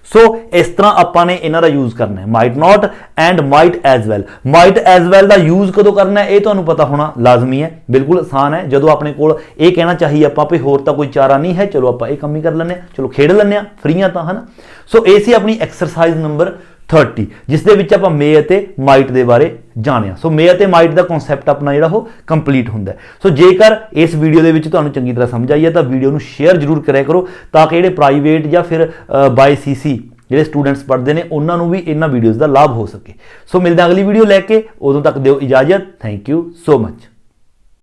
सो इस तरह ਆਪਾਂ ਨੇ ਇਹਨਾਂ ਦਾ ਯੂਜ਼ ਕਰਨਾ ਹੈ, might not and might as well. Might as well ਦਾ ਯੂਜ਼ ਕਦੋਂ ਕਰਨਾ ਹੈ ਇਹ ਤੁਹਾਨੂੰ ਪਤਾ ਹੋਣਾ ਲਾਜ਼ਮੀ ਹੈ, ਬਿਲਕੁਲ ਆਸਾਨ ਹੈ। ਜਦੋਂ ਆਪਣੇ ਕੋਲ ਇਹ ਕਹਿਣਾ ਚਾਹੀਏ ਆਪਾਂ ਵੀ ਹੋਰ ਤਾਂ ਕੋਈ ਚਾਰਾ ਨਹੀਂ ਹੈ, ਚਲੋ ਆਪਾਂ ਇਹ ਕੰਮ ਹੀ ਕਰ ਲੈਂਦੇ ਹਾਂ, ਚਲੋ ਖੇਡ ਲੈਂਦੇ ਹਾਂ, ਫਰੀਆਂ ਤਾਂ ਹਨਾ। ਸੋ ਇਹ ਸੀ ਆਪਣੀ ਐਕਸਰਸਾਈਜ਼ ਨੰਬਰ 30, ਜਿਸ ਦੇ ਵਿੱਚ ਆਪਾਂ ਮੇ ਅਤੇ ਮਾਈਟ ਦੇ ਬਾਰੇ ਜਾਣਿਆ। ਸੋ ਮੇ ਅਤੇ ਮਾਈਟ ਦਾ ਕਨਸੈਪਟ ਆਪਣਾ ਜਿਹੜਾ ਉਹ ਕੰਪਲੀਟ ਹੁੰਦਾ ਹੈ। ਸੋ ਜੇਕਰ ਇਸ ਵੀਡੀਓ ਦੇ ਵਿੱਚ ਤੁਹਾਨੂੰ ਚੰਗੀ ਤਰ੍ਹਾਂ ਸਮਝ ਆਈ ਹੈ ਤਾਂ ਵੀਡੀਓ ਨੂੰ ਸ਼ੇਅਰ ਜ਼ਰੂਰ ਕਰਿਆ ਕਰੋ, ਤਾਂ ਕਿ ਜਿਹੜੇ ਪ੍ਰਾਈਵੇਟ ਜਾਂ ਫਿਰ ਬਾਈ ਸੀਸੀ ਜਿਹੜੇ ਸਟੂਡੈਂਟਸ ਪੜ੍ਹਦੇ ਨੇ ਉਹਨਾਂ ਨੂੰ ਵੀ ਇਹਨਾਂ ਵੀਡੀਓਜ਼ ਦਾ ਲਾਭ ਹੋ ਸਕੇ। ਸੋ ਮਿਲਦੇ ਹਾਂ ਅਗਲੀ ਵੀਡੀਓ ਲੈ ਕੇ, ਉਦੋਂ ਤੱਕ ਦਿਓ ਇਜਾਜ਼ਤ। Thank you so much.